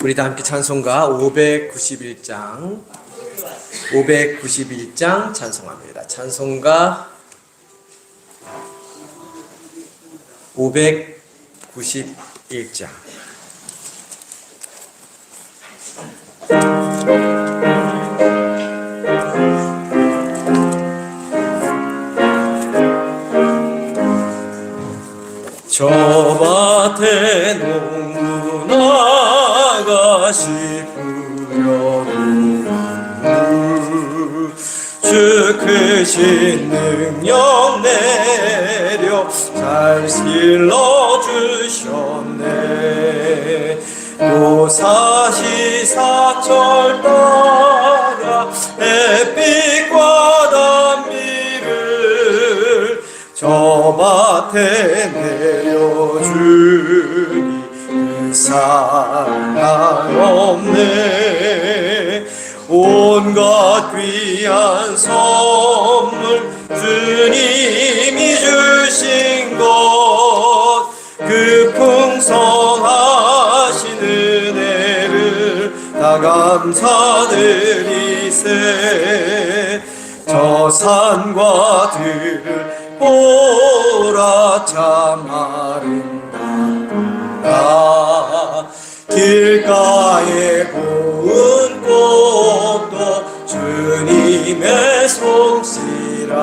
우리 다 함께 찬송가 591장 찬송합니다. 찬송가 591장. 저 밭에 농부 나가시구려구 주 크신 능력 내려 잘 길러주셨네. 무사시 사철 따라 햇빛과 단비를 저 밭에 내려주니 그 사랑 없네. 온갖 귀한 선물 주님이 주신 것 그 풍성하신 은혜를 다 감사드리세. 저 산과 들을 보라 참 아름답구나. 길가에 고운 꽃도 주님의 솜씨라.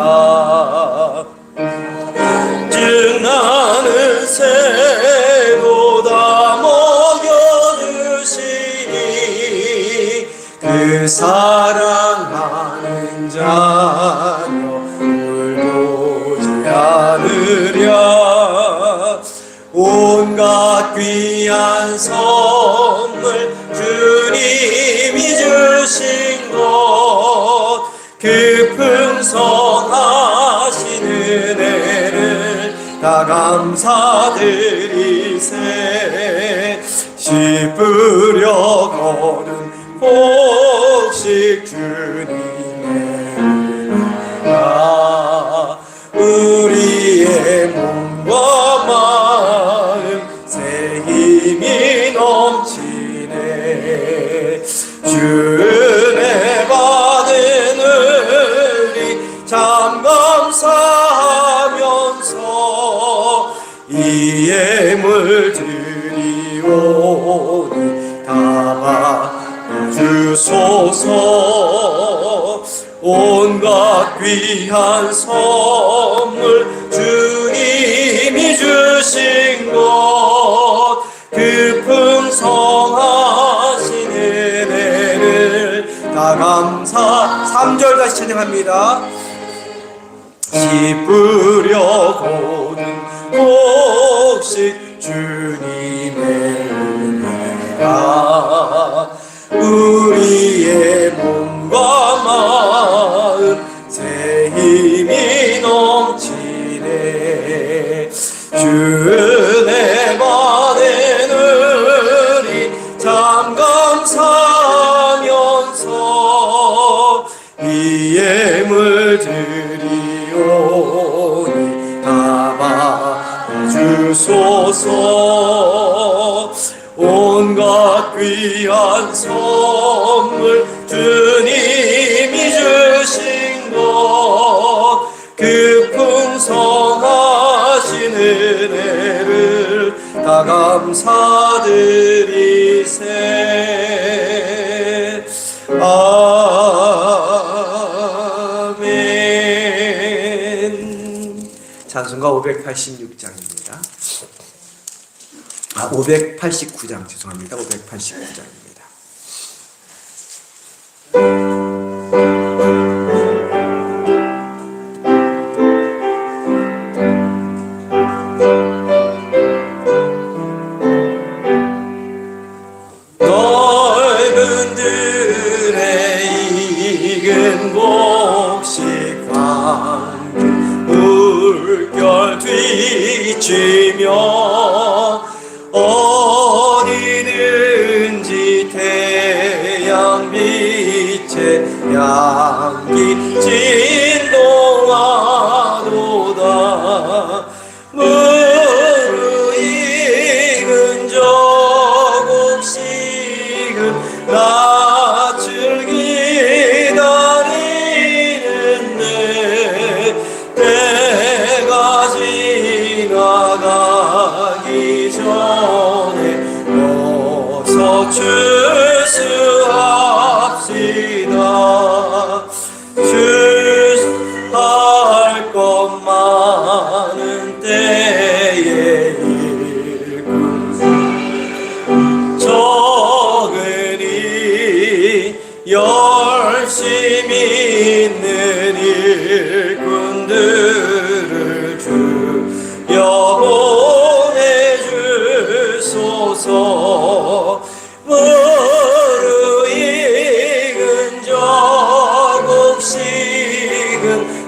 증나는 새도 다 먹여주시니 그 사랑하는 자녀 울고지 않으랴. 온갖 귀한 선물 주님이 주신 것 그 풍성하신 은혜를 다 감사드리세. 씨 뿌려 거둔 복식 주님의 은혜라. 우리의 몸과 마음 새 힘이 넘치네. 주 은혜 받은 우리 참 감사하면서 이 예물 드리오니 다 받아주소서. 온갖 귀한 선물 주님이 주신 것 그 풍성하신 은혜를 다 감사. 3절 다시 찬양합니다. 씨 뿌려 고는 복식 주님의 은혜라. 우리의 몸과 마음 새 힘이 넘치네. 주 은혜 받은 우리 참 감사하면서 이 예물 드리오니 다 받아주소서. 온갖 귀한 선물 주님이 주신 것 그 풍성하신 은혜를 다 감사드리세. 아멘. 찬송가 586장입니다. 589장 죄송합니다. 589장입니다. 넓은 들에 익은 곡식 황금 물결 뒤치며 어디든지 태양 빛에 주수합시다. 주할 것 많은 때에 일꾼 적으니 열심히 있는 일꾼들을 주여 보내주소서. 무르익은 조금씩은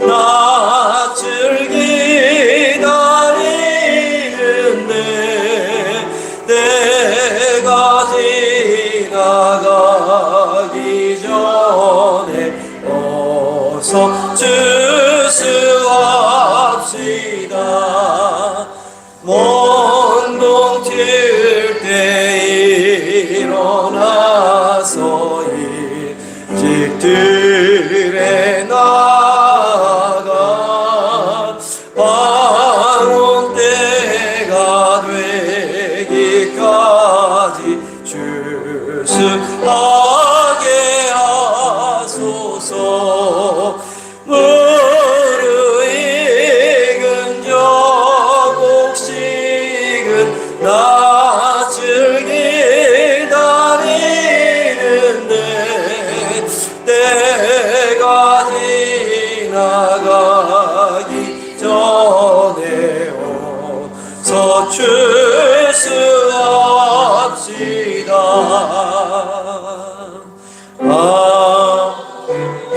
낯을 기다리는데 때가 지나가기 전에 어서 주수합시다. 먼동 튈 때 일어나서 일찍들에 나가 방언 때가 되기까지 주수하게 하소서. 무르익은 조금씩은 낯을 기다리는데 때가 지나가기 전에 어서 주수합시다.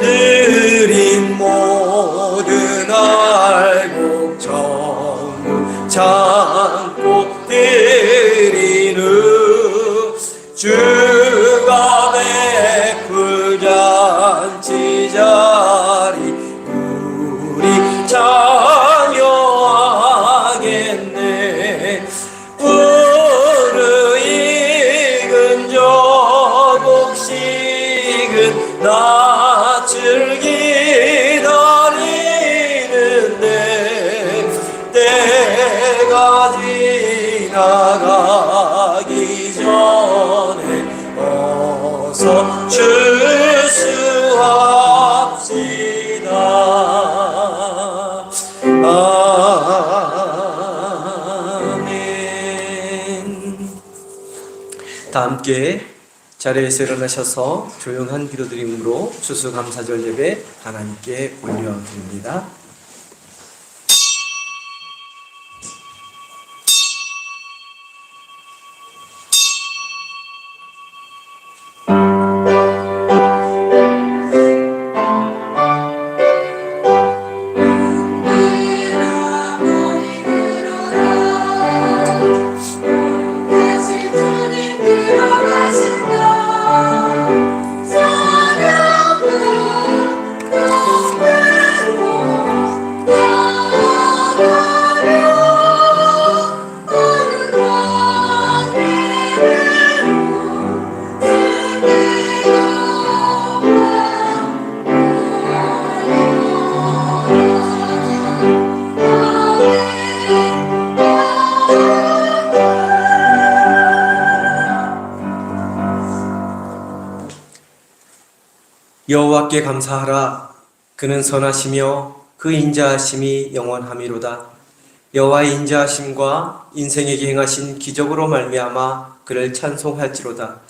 드린 모든 알곡 전부 참고 드리는 주가 베풀 잔치 자리 우리 참여하겠네. 무르익은 조금씩은 낯을 기다리는데 때가 지나가기 전에 어서 주수합시다. 아멘. 다 함께 자리에서 일어나셔서 조용한 기도드림으로 추수감사절 예배 하나님께 올려드립니다. 여호와께 감사하라. 그는 선하시며 그 인자하심이 영원함이로다. 여호와의 인자하심과 인생에게 행하신 기적으로 말미암아 그를 찬송할지로다.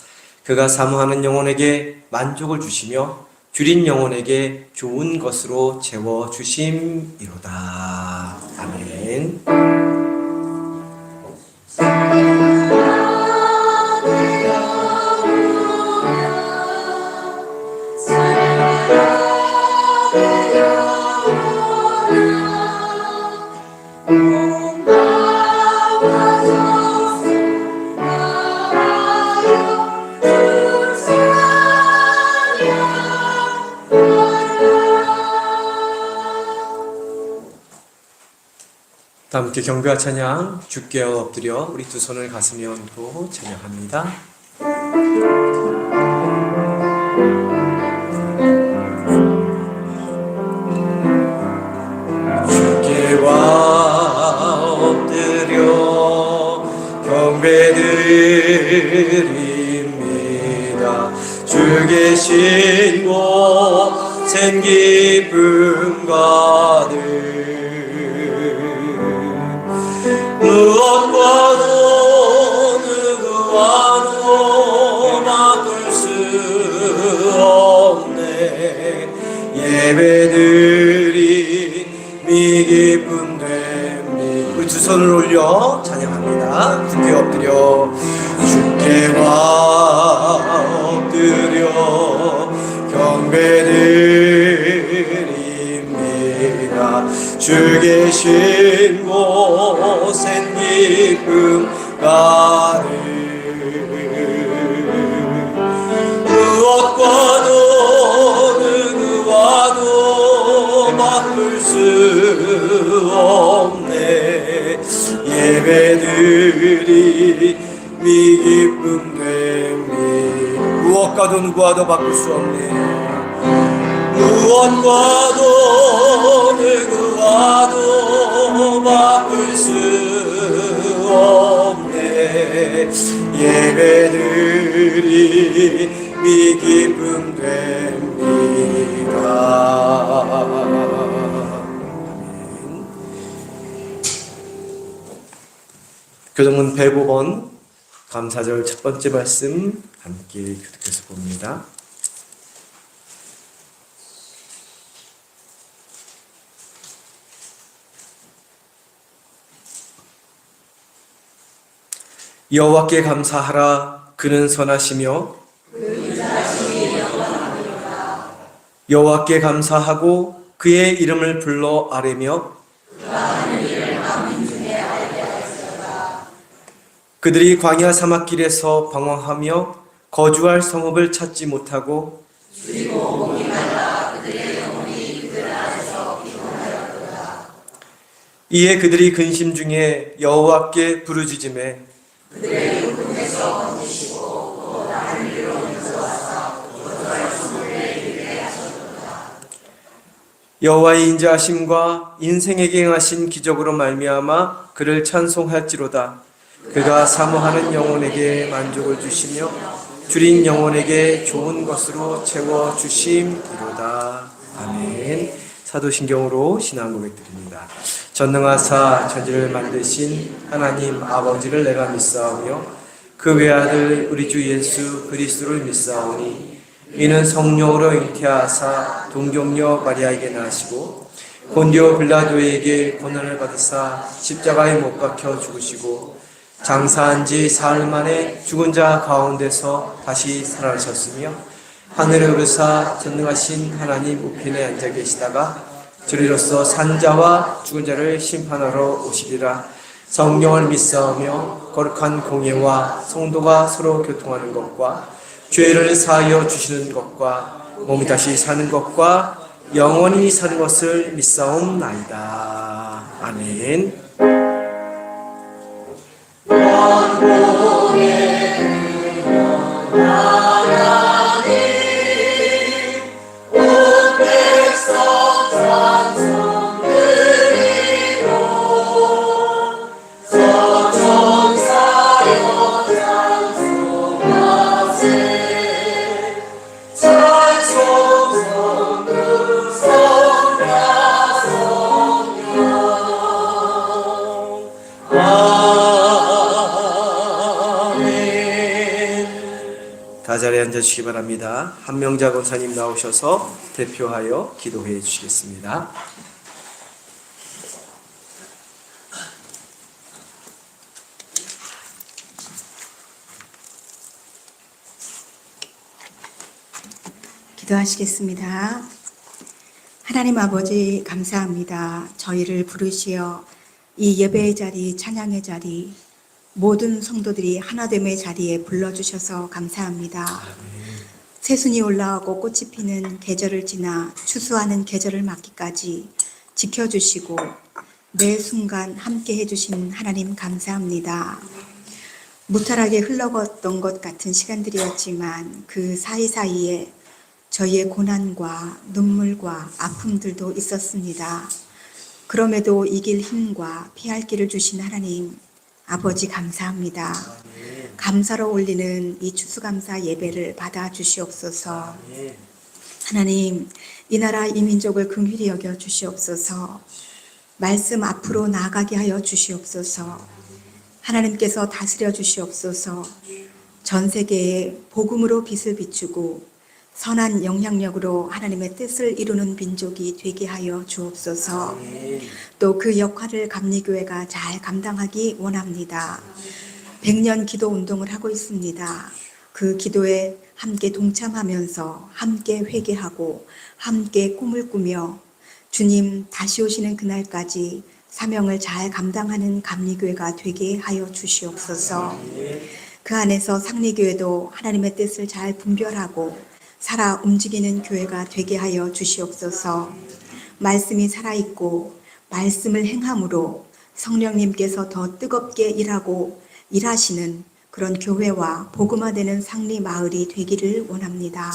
그가 사모하는 영혼에게 만족을 주시며 줄인 영혼에게 좋은 것으로 채워 주심이로다. 아멘. 다 함께 경배와 찬양 주께 엎드려 우리 두 손을 가슴에 얹고 찬양합니다. 주께와 엎드려 경배드립니다. 주 계신 곳엔 기쁨 가득 무엇과도 누구와도 바꿀 수 없네 예배드림이 기쁨 됩니다. 우리 두 손을 올려 찬양합니다. 주께 엎드려 주께 엎드려 경배드립니다. 주 계신 곳엔 기쁨 가득 무엇과도 누구와도 바꿀 수 없네 예배드림이 기쁨 됩니다. 무엇과도 누구와도 바꿀 수 없네 무엇과도 누구와도 바꿀 수 없네 예배드림이 기쁨 됩니다. 아멘. 교동문 105번 감사절 첫 번째 말씀 함께 교독해서 봅니다. 여호와께 감사하라. 그는 선하시며 여호와께 감사하고 그의 이름을 불러 아뢰며 그들이 광야 사막길에서 방황하며 거주할 성읍을 찾지 못하고 이에 그들이 근심 중에 여호와께 부르짖으매 여호와의 인자하심과 인생에게 행하신 기적으로 말미암아 그를 찬송할지로다. 그가 사모하는 영혼에게 만족을 주시며 줄인 영혼에게 좋은 것으로 채워 주심이로다. 아멘. 사도신경으로 신앙 고백드립니다. 전능하사 천지를 만드신 하나님 아버지를 내가 믿사오며 그 외아들 우리 주 예수 그리스도를 믿사오니 이는 성령으로 잉태하사 동정녀 마리아에게 나시고 본디오 빌라도에게 고난을 받으사 십자가에 못 박혀 죽으시고 장사한 지 사흘 만에 죽은 자 가운데서 다시 살아나셨으며 하늘에 오르사 전능하신 하나님 우편에 앉아 계시다가 저리로서 산자와 죽은 자를 심판하러 오시리라. 성령을 믿사오며 거룩한 공예와 성도가 서로 교통하는 것과 죄를 사하여 주시는 것과 몸이 다시 사는 것과 영원히 사는 것을 믿사옵나이다. 아멘. 다 자리에 앉아주시기 바랍니다. 한명자 권사님 나오셔서 대표하여 기도해 주시겠습니다. 기도하시겠습니다. 하나님 아버지 감사합니다. 저희를 부르시어 이 예배의 자리, 찬양의 자리, 모든 성도들이 하나됨의 자리에 불러주셔서 감사합니다. 새순이 올라오고 꽃이 피는 계절을 지나 추수하는 계절을 맞기까지 지켜주시고 매 순간 함께 해주신 하나님 감사합니다. 무탈하게 흘러갔던 것 같은 시간들이었지만 그 사이사이에 저희의 고난과 눈물과 아픔들도 있었습니다. 그럼에도 이길 힘과 피할 길을 주신 하나님 아버지 감사합니다. 감사로 올리는 이 추수감사 예배를 받아 주시옵소서. 아멘. 하나님, 이 나라 이 민족을 긍휼히 여겨 주시옵소서. 말씀 앞으로 나아가게 하여 주시옵소서. 하나님께서 다스려 주시옵소서. 전 세계에 복음으로 빛을 비추고 선한 영향력으로 하나님의 뜻을 이루는 민족이 되게 하여 주옵소서. 아멘. 또 그 역할을 감리교회가 잘 감당하기 원합니다. 100년 기도 운동을 하고 있습니다. 그 기도에 함께 동참하면서 함께 회개하고 함께 꿈을 꾸며 주님 다시 오시는 그날까지 사명을 잘 감당하는 감리교회가 되게 하여 주시옵소서. 그 안에서 상리교회도 하나님의 뜻을 잘 분별하고 살아 움직이는 교회가 되게 하여 주시옵소서. 말씀이 살아있고 말씀을 행함으로 성령님께서 더 뜨겁게 일하시는 그런 교회와 복음화되는 상리 마을이 되기를 원합니다.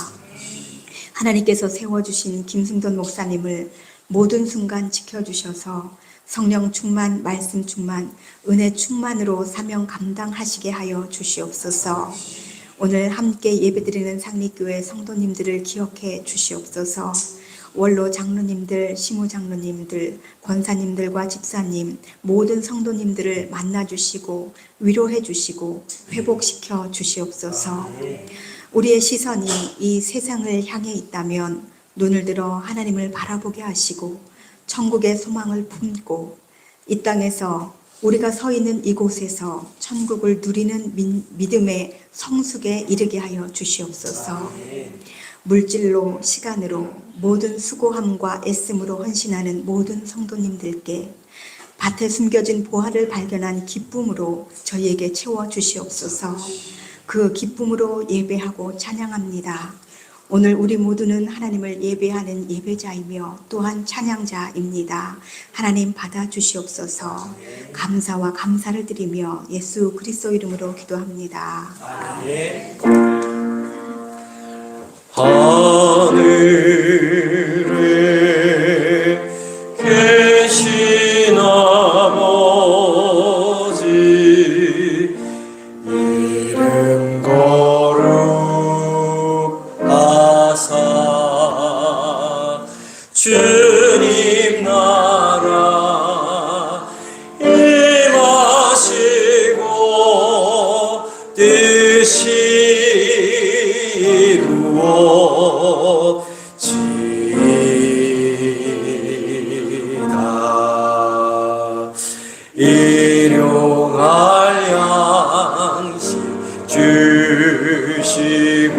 하나님께서 세워주신 김승돈 목사님을 모든 순간 지켜주셔서 성령 충만, 말씀 충만, 은혜 충만으로 사명 감당하시게 하여 주시옵소서. 오늘 함께 예배드리는 상리교회 성도님들을 기억해 주시옵소서. 원로 장로님들, 시무 장로님들, 권사님들과 집사님, 모든 성도님들을 만나주시고 위로해 주시고 회복시켜 주시옵소서. 우리의 시선이 이 세상을 향해 있다면 눈을 들어 하나님을 바라보게 하시고 천국의 소망을 품고 이 땅에서 우리가 서 있는 이곳에서 천국을 누리는 믿음의 성숙에 이르게 하여 주시옵소서. 물질로 시간으로 모든 수고함과 애씀으로 헌신하는 모든 성도님들께 밭에 숨겨진 보화를 발견한 기쁨으로 저희에게 채워 주시옵소서. 그 기쁨으로 예배하고 찬양합니다. 오늘 우리 모두는 하나님을 예배하는 예배자이며 또한 찬양자입니다. 하나님 받아 주시옵소서. 감사와 감사를 드리며 예수 그리스도 이름으로 기도합니다. 하늘에 계신 아버지 이름 거룩하사 주님 나라 임하시고 뜻이 이루어지이다. 일용할 양식 주시고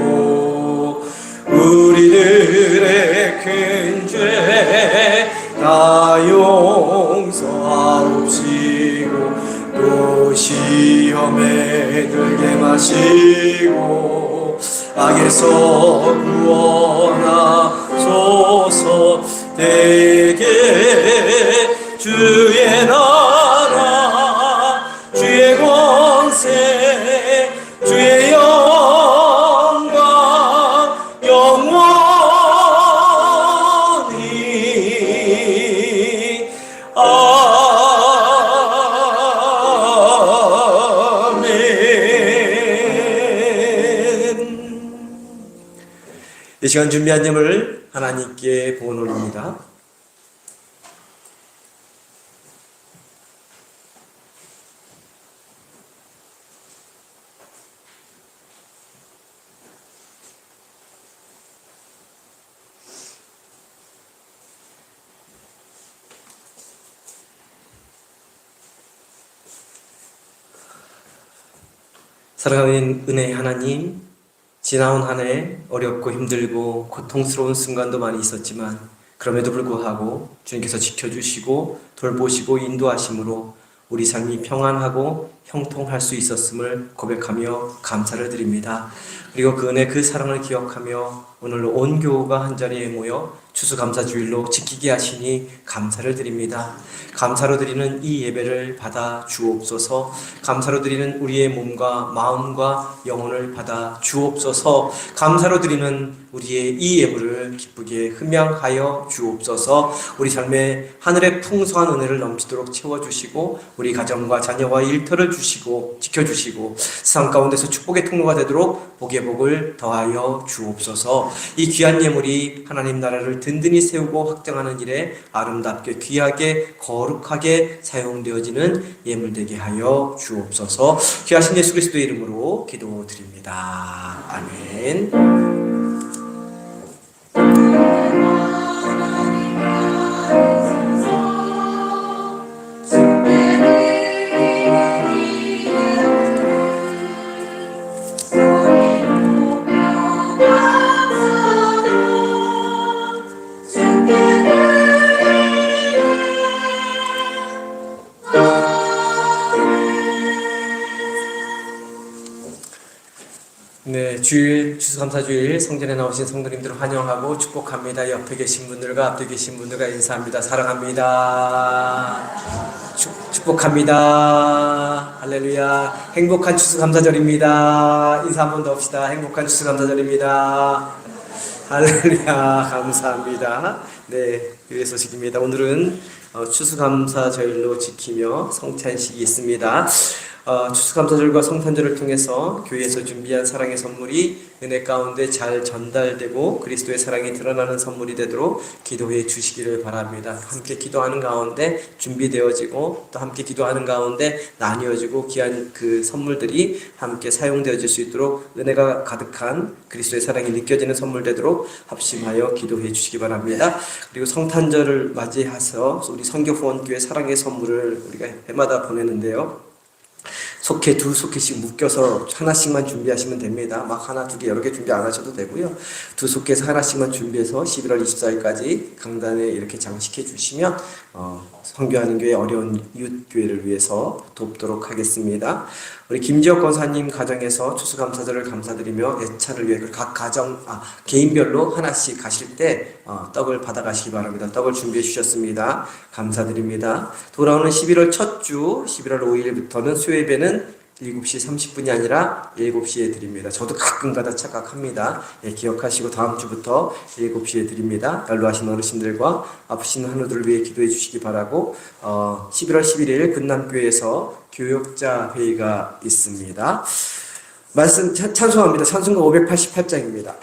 우리들의 큰 죄 다 용서하옵시고 또 시험에 들게 마시고 악에서 구원하소서. 되게 주의 나라 주의 권세 주의 영광 영원히 이 시간 준비한 점을 하나님께 보고 올립니다. 사랑하는 은혜의 하나님, 지나온 한 해 어렵고 힘들고 고통스러운 순간도 많이 있었지만 그럼에도 불구하고 주님께서 지켜주시고 돌보시고 인도하심으로 우리 삶이 평안하고 형통할 수 있었음을 고백하며 감사를 드립니다. 그리고 그 은혜 그 사랑을 기억하며 오늘 온 교우가 한자리에 모여 추수감사주일로 지키게 하시니 감사를 드립니다. 감사로 드리는 이 예배를 받아 주옵소서. 감사로 드리는 우리의 몸과 마음과 영혼을 받아 주옵소서. 감사로 드리는 우리의 이 예물을 기쁘게 흠양하여 주옵소서. 우리 삶에 하늘의 풍성한 은혜를 넘치도록 채워주시고 우리 가정과 자녀와 일터를 주시고 지켜주시고 세상 가운데서 축복의 통로가 되도록 복의 복을 더하여 주옵소서. 이 귀한 예물이 하나님 나라를 든든히 세우고 확장하는 일에 아름답게 귀하게 거룩하게 사용되어지는 예물 되게 하여 주옵소서. 귀하신 예수 그리스도의 이름으로 기도드립니다. 아멘. 네, 주일 추수감사주일 성전에 나오신 성도님들을 환영하고 축복합니다. 옆에 계신 분들과 앞에 계신 분들과 인사합니다. 사랑합니다. 축복합니다. 할렐루야. 행복한 추수감사절입니다. 인사 한 번 더 합시다. 행복한 추수감사절입니다. 할렐루야. 감사합니다. 네, 교회 소식입니다. 오늘은 추수감사절로 지키며 성찬식이 있습니다. 추수감사절과 성탄절을 통해서 교회에서 준비한 사랑의 선물이 은혜 가운데 잘 전달되고 그리스도의 사랑이 드러나는 선물이 되도록 기도해 주시기를 바랍니다. 함께 기도하는 가운데 준비되어지고 또 함께 기도하는 가운데 나뉘어지고 귀한 그 선물들이 함께 사용되어질 수 있도록 은혜가 가득한 그리스도의 사랑이 느껴지는 선물 되도록 합심하여 기도해 주시기 바랍니다. 그리고 성탄절을 맞이해서 우리 선교후원교회 사랑의 선물을 우리가 해마다 보내는데요. 속해 두 속해씩 묶여서 하나씩만 준비하시면 됩니다. 막 하나, 두 개, 여러 개 준비 안 하셔도 되고요. 두 속해서 하나씩만 준비해서 11월 24일까지 강단에 이렇게 장식해 주시면 선교하는 교회 어려운 이웃교회를 위해서 돕도록 하겠습니다. 우리 김지혁 권사님 가정에서 추수감사절을 감사드리며 예찬을 위해 각 가정, 개인별로 하나씩 가실 때 떡을 받아가시기 바랍니다. 떡을 준비해 주셨습니다. 감사드립니다. 돌아오는 11월 첫 주 11월 5일부터는 수요예배는 7시 30분이 아니라 7시에 드립니다. 저도 가끔가다 착각합니다. 예, 기억하시고 다음 주부터 7시에 드립니다. 연로하신 어르신들과 아프신 한우들을 위해 기도해 주시기 바라고 11월 11일 금남교회에서 교역자 회의가 있습니다. 말씀 찬송합니다. 찬송가 588장입니다.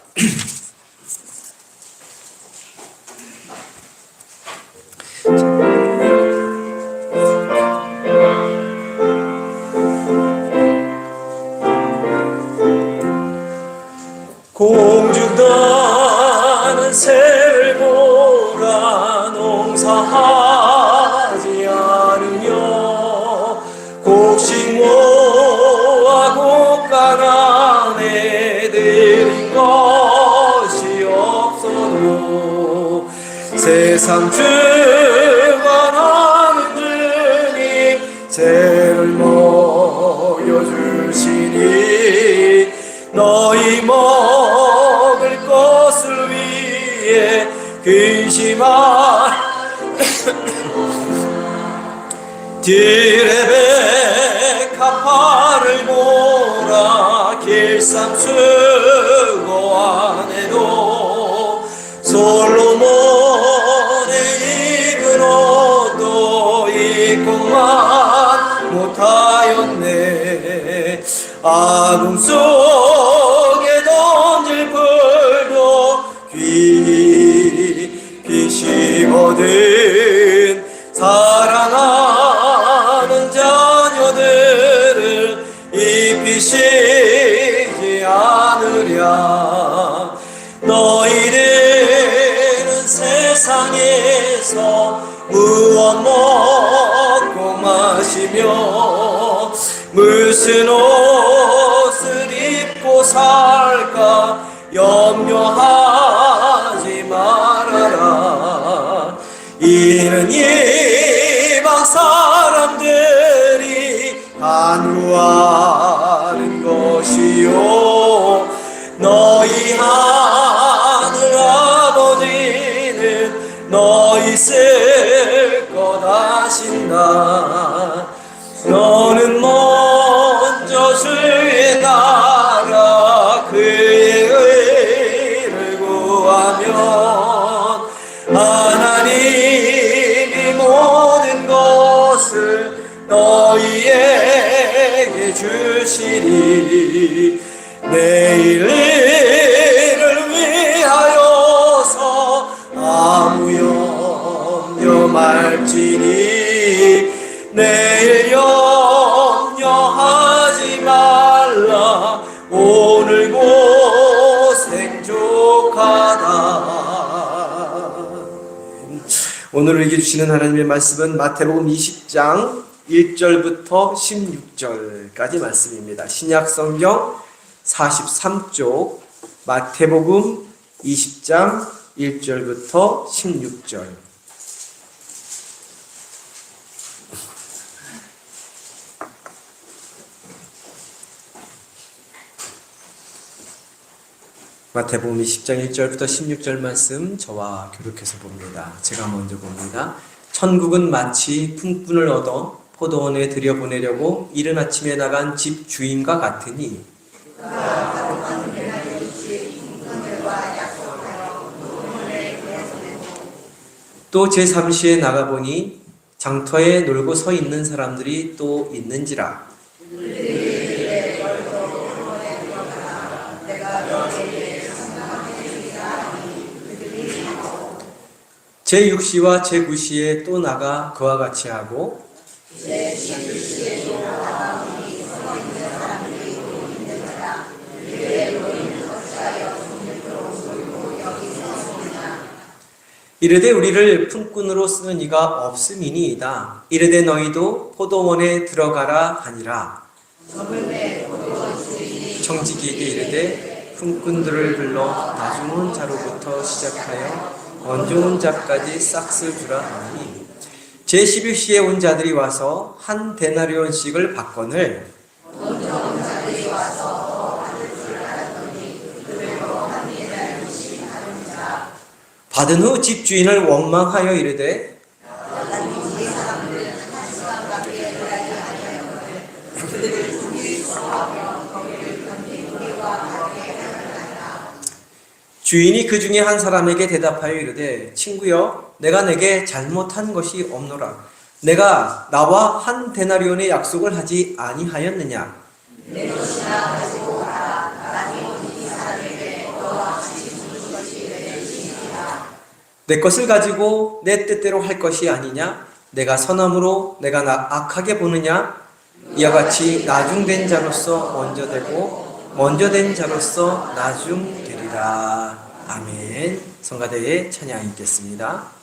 공중나는 새를 보라 농사하지 않으며 곡식 모아 곡간한 애들인 것이 없어도 세상 주관하는 주님 새를 먹여주시니 너희 먹을 것을 위해 근심한 디레베 카파를 보라 길쌈 수고 안 해도 솔로몬의 입은 옷도 입고만 못하였네. 아궁 속에 던질 풀도 깊이 심어든 사랑하는 자녀들을 입히시지 않으랴. 너희들은 세상에서 무엇 먹고 마시며 무슨 옷을 입고 살까 염려하지 말아라. 이는 이방 사람들이 간구하는 것이요 너희 하늘 아버지는 있을 것 하신다. 너는 먼저 주의 나라 그의 의를 구하면 하나님이 모든 것을 너희에게 주시리. 내일 일을 위하여서 아무 염려 말지니 내일 염려하지 말라. 오늘 고생 족하다. 오늘 우리에게 주시는 하나님의 말씀은 마태복음 20장 1절부터 16절까지 말씀입니다. 신약성경 43쪽 마태복음 20장 1절부터 16절. 마태복음 20장 1절부터 16절 말씀 저와 교독해서 봅니다. 제가 먼저 봅니다. 천국은 마치 품꾼을 얻어 포도원에 들여보내려고 이른 아침에 나간 집 주인과 같으니 또 제3시에 나가보니 장터에 놀고 서 있는 사람들이 또 있는지라. 제6시와 제9시에 또 나가 그와 같이 하고 이르되 우리를 품꾼으로 쓰는 이가 없음이니이다. 이르되 너희도 포도원에 들어가라 하니라. 청지기에게 이르되 품꾼들을 불러 나중은 자로부터 시작하여 원좋은 자까지 싹쓸 주라 하니 제11시에 온 자들이 와서 한 데나리온씩을 받거늘 받은 후 집주인을 원망하여 이르되 주인이 그 중에 한 사람에게 대답하여 이르되 친구여 내가 내게 잘못한 것이 없노라. 내가 나와 한 데나리온의 약속을 하지 아니하였느냐. 내 것이나 가지고 가라. 나니 이 사람에게 너와 같이 죽는 것이 내 뜻이니라. 내 것을 가지고 내 뜻대로 할 것이 아니냐. 내가 선함으로 내가 악하게 보느냐. 이와 같이 나중된 자로서 먼저 되고 먼저 된 자로서 나중 되리라. 아멘. 성가대의 찬양 읽겠습니다.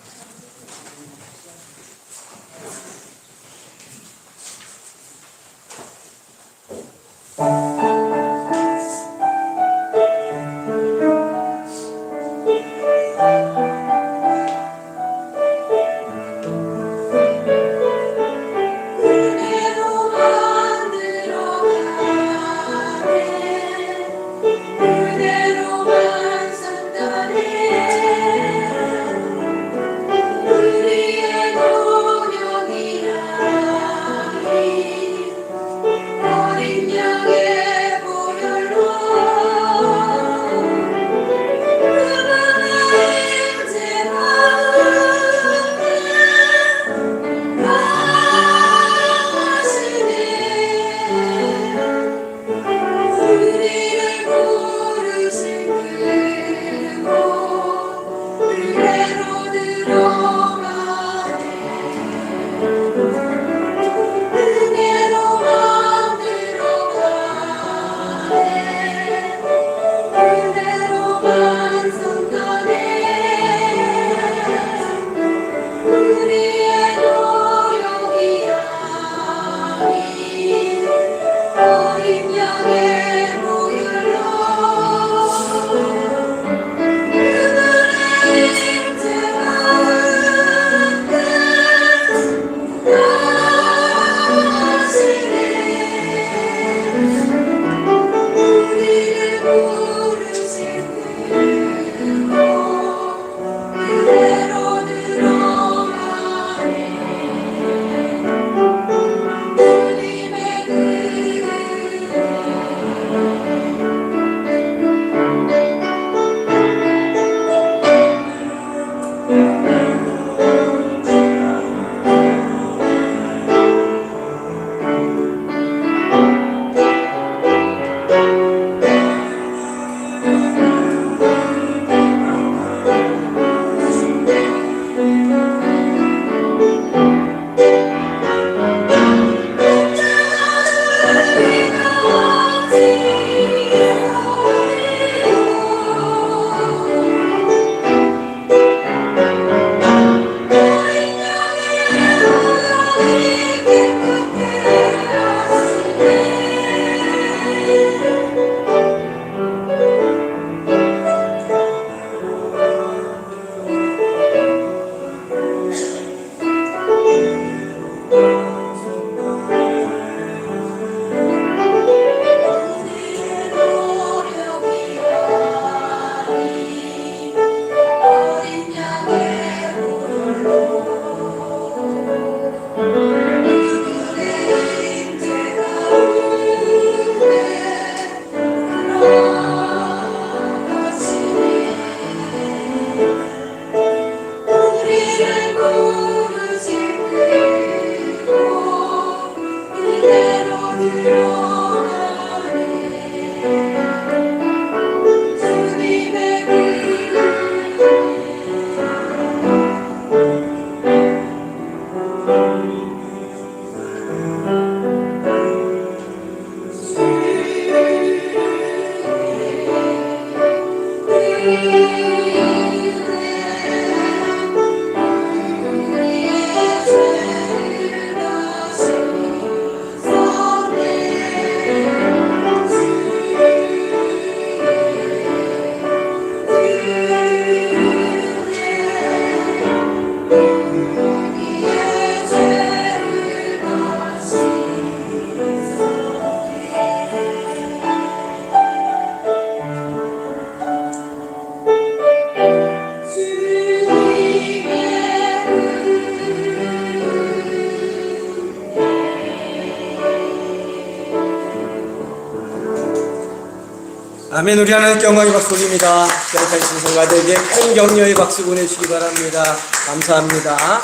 아멘. 우리 하나님께 영광의 박수 올립니다. 기억하신 성가들에게 큰 격려의 박수 보내주시기 바랍니다. 감사합니다.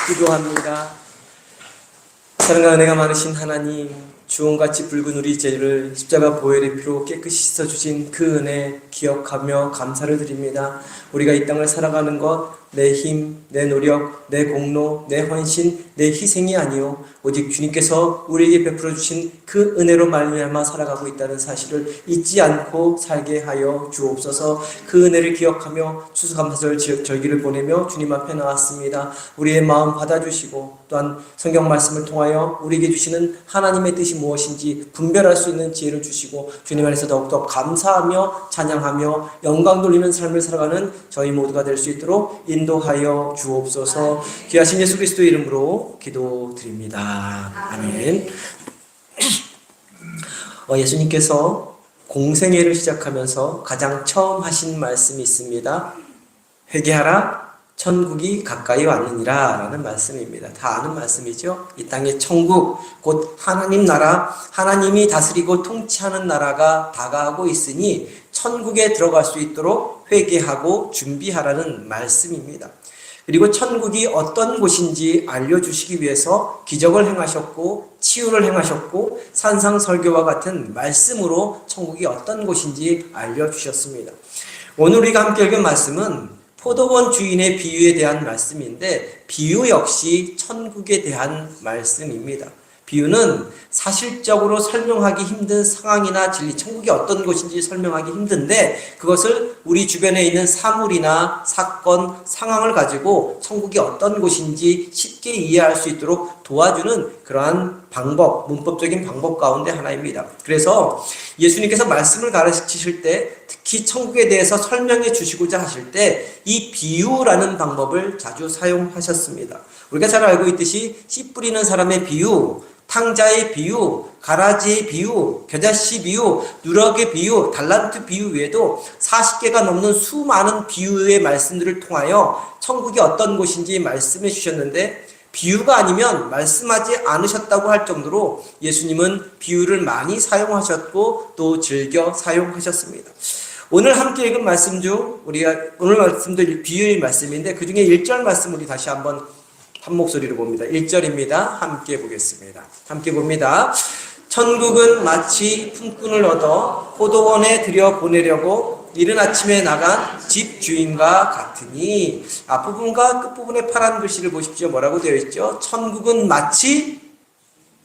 기도합니다. 사랑과 은혜가 많으신 하나님, 주홍같이 붉은 우리 죄를 십자가 보혈의 피로 깨끗이 씻어주신 그 은혜 기억하며 감사를 드립니다. 우리가 이 땅을 살아가는 것, 내 힘, 내 노력, 내 공로, 내 헌신, 내 희생이 아니요 오직 주님께서 우리에게 베풀어 주신 그 은혜로 말미암아 살아가고 있다는 사실을 잊지 않고 살게 하여 주옵소서. 그 은혜를 기억하며 추수감사절 절기를 보내며 주님 앞에 나왔습니다. 우리의 마음 받아주시고 또한 성경 말씀을 통하여 우리에게 주시는 하나님의 뜻이 무엇인지 분별할 수 있는 지혜를 주시고 주님 안에서 더욱더 감사하며 찬양하며 영광 돌리는 삶을 살아가는 저희 모두가 될 수 있도록 인도하여 주옵소서. 귀하신 예수 그리스도의 이름으로 기도드립니다. 아멘. 예수님께서 공생애를 시작하면서 가장 처음 하신 말씀이 있습니다. 회개하라, 천국이 가까이 왔느니라 라는 말씀입니다. 다 아는 말씀이죠. 이 땅의 천국, 곧 하나님 나라, 하나님이 다스리고 통치하는 나라가 다가오고 있으니 천국에 들어갈 수 있도록 회개하고 준비하라는 말씀입니다. 그리고 천국이 어떤 곳인지 알려주시기 위해서 기적을 행하셨고 치유를 행하셨고 산상설교와 같은 말씀으로 천국이 어떤 곳인지 알려주셨습니다. 오늘 우리가 함께 읽은 말씀은 포도원 주인의 비유에 대한 말씀인데 비유 역시 천국에 대한 말씀입니다. 비유는 사실적으로 설명하기 힘든 상황이나 진리, 천국이 어떤 곳인지 설명하기 힘든데 그것을 우리 주변에 있는 사물이나 사건, 상황을 가지고 천국이 어떤 곳인지 쉽게 이해할 수 있도록 도와주는 그러한 방법, 문법적인 방법 가운데 하나입니다. 그래서 예수님께서 말씀을 가르치실 때 특히 천국에 대해서 설명해 주시고자 하실 때 이 비유라는 방법을 자주 사용하셨습니다. 우리가 잘 알고 있듯이 씨 뿌리는 사람의 비유, 탕자의 비유, 가라지의 비유, 겨자씨 비유, 누럭의 비유, 달란트 비유 외에도 40개가 넘는 수많은 비유의 말씀들을 통하여 천국이 어떤 곳인지 말씀해 주셨는데 비유가 아니면 말씀하지 않으셨다고 할 정도로 예수님은 비유를 많이 사용하셨고 또 즐겨 사용하셨습니다. 오늘 함께 읽은 말씀 중 우리가 오늘 말씀도 비유의 말씀인데 그 중에 1절 말씀 우리 다시 한번 한 목소리로 봅니다. 1절입니다. 함께 보겠습니다. 함께 봅니다. 천국은 마치 품꾼을 얻어 포도원에 들여보내려고 이른 아침에 나간 집 주인과 같으니 앞부분과 끝부분의 파란 글씨를 보십시오. 뭐라고 되어 있죠? 천국은 마치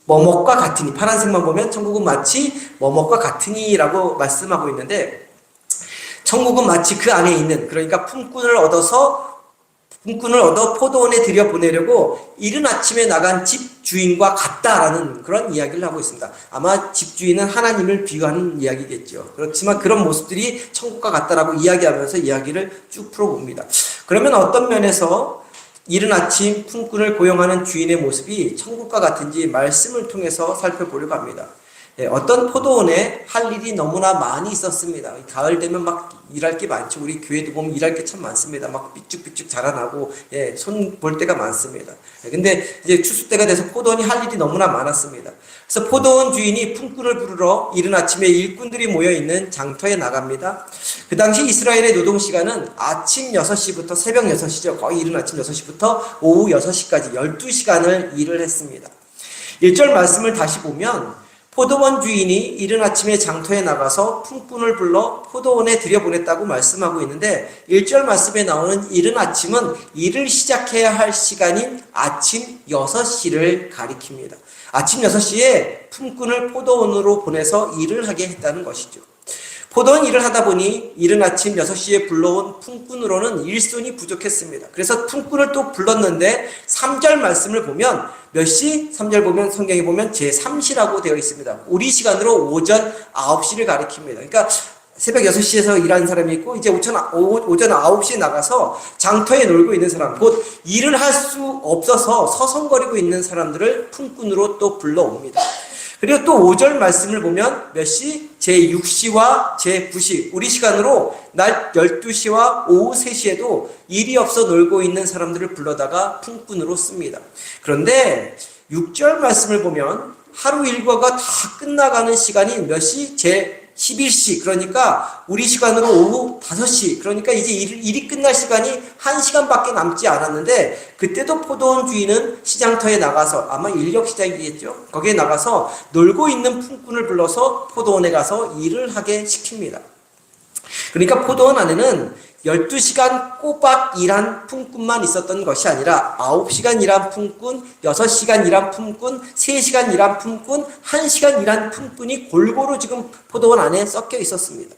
뭐뭐과 같으니 파란색만 보면 천국은 마치 뭐뭐과 같으니 라고 말씀하고 있는데 천국은 마치 그 안에 있는 그러니까 품꾼을 얻어 포도원에 들여보내려고 이른 아침에 나간 집 주인과 같다라는 그런 이야기를 하고 있습니다. 아마 집 주인은 하나님을 비유하는 이야기겠죠. 그렇지만 그런 모습들이 천국과 같다라고 이야기하면서 이야기를 쭉 풀어봅니다. 그러면 어떤 면에서 이른 아침 품꾼을 고용하는 주인의 모습이 천국과 같은지 말씀을 통해서 살펴보려고 합니다. 어떤 포도원에 할 일이 너무나 많이 있었습니다. 가을 되면 막 일할 게 많죠. 우리 교회도 보면 일할 게 참 많습니다. 막 삐쭉삐쭉 자라나고, 손 볼 때가 많습니다. 근데 이제 추수 때가 돼서 포도원이 할 일이 너무나 많았습니다. 그래서 포도원 주인이 품꾼을 부르러 이른 아침에 일꾼들이 모여있는 장터에 나갑니다. 그 당시 이스라엘의 노동 시간은 아침 6시부터 새벽 6시죠. 거의 이른 아침 6시부터 오후 6시까지 12시간을 일을 했습니다. 1절 말씀을 다시 보면 포도원 주인이 이른 아침에 장터에 나가서 품꾼을 불러 포도원에 들여보냈다고 말씀하고 있는데 1절 말씀에 나오는 이른 아침은 일을 시작해야 할 시간인 아침 6시를 가리킵니다. 아침 6시에 품꾼을 포도원으로 보내서 일을 하게 했다는 것이죠. 포도원 일을 하다 보니 이른 아침 6시에 불러온 품꾼으로는 일손이 부족했습니다. 그래서 품꾼을 또 불렀는데 3절 말씀을 보면 몇 시? 3절 보면 성경에 보면 제3시라고 되어 있습니다. 우리 시간으로 오전 9시를 가리킵니다. 그러니까 새벽 6시에서 일하는 사람이 있고 이제 오전 9시에 나가서 장터에 놀고 있는 사람, 곧 일을 할 수 없어서 서성거리고 있는 사람들을 품꾼으로 또 불러옵니다. 그리고 또 5절 말씀을 보면 몇 시? 제6시와 제9시, 우리 시간으로 낮 12시와 오후 3시에도 일이 없어 놀고 있는 사람들을 불러다가 품꾼으로 씁니다. 그런데 6절 말씀을 보면 하루 일과가 다 끝나가는 시간이 몇 시? 제11시, 그러니까 우리 시간으로 오후 5시, 그러니까 이제 일이 끝날 시간이 1시간밖에 남지 않았는데, 그때도 포도원 주인은 시장터에 나가서, 아마 인력시장이겠죠, 거기에 나가서 놀고 있는 품꾼을 불러서 포도원에 가서 일을 하게 시킵니다. 그러니까 포도원 안에는 12시간 꼬박 일한 품꾼만 있었던 것이 아니라 9시간 일한 품꾼, 6시간 일한 품꾼, 3시간 일한 품꾼, 1시간 일한 품꾼이 골고루 지금 포도원 안에 섞여 있었습니다.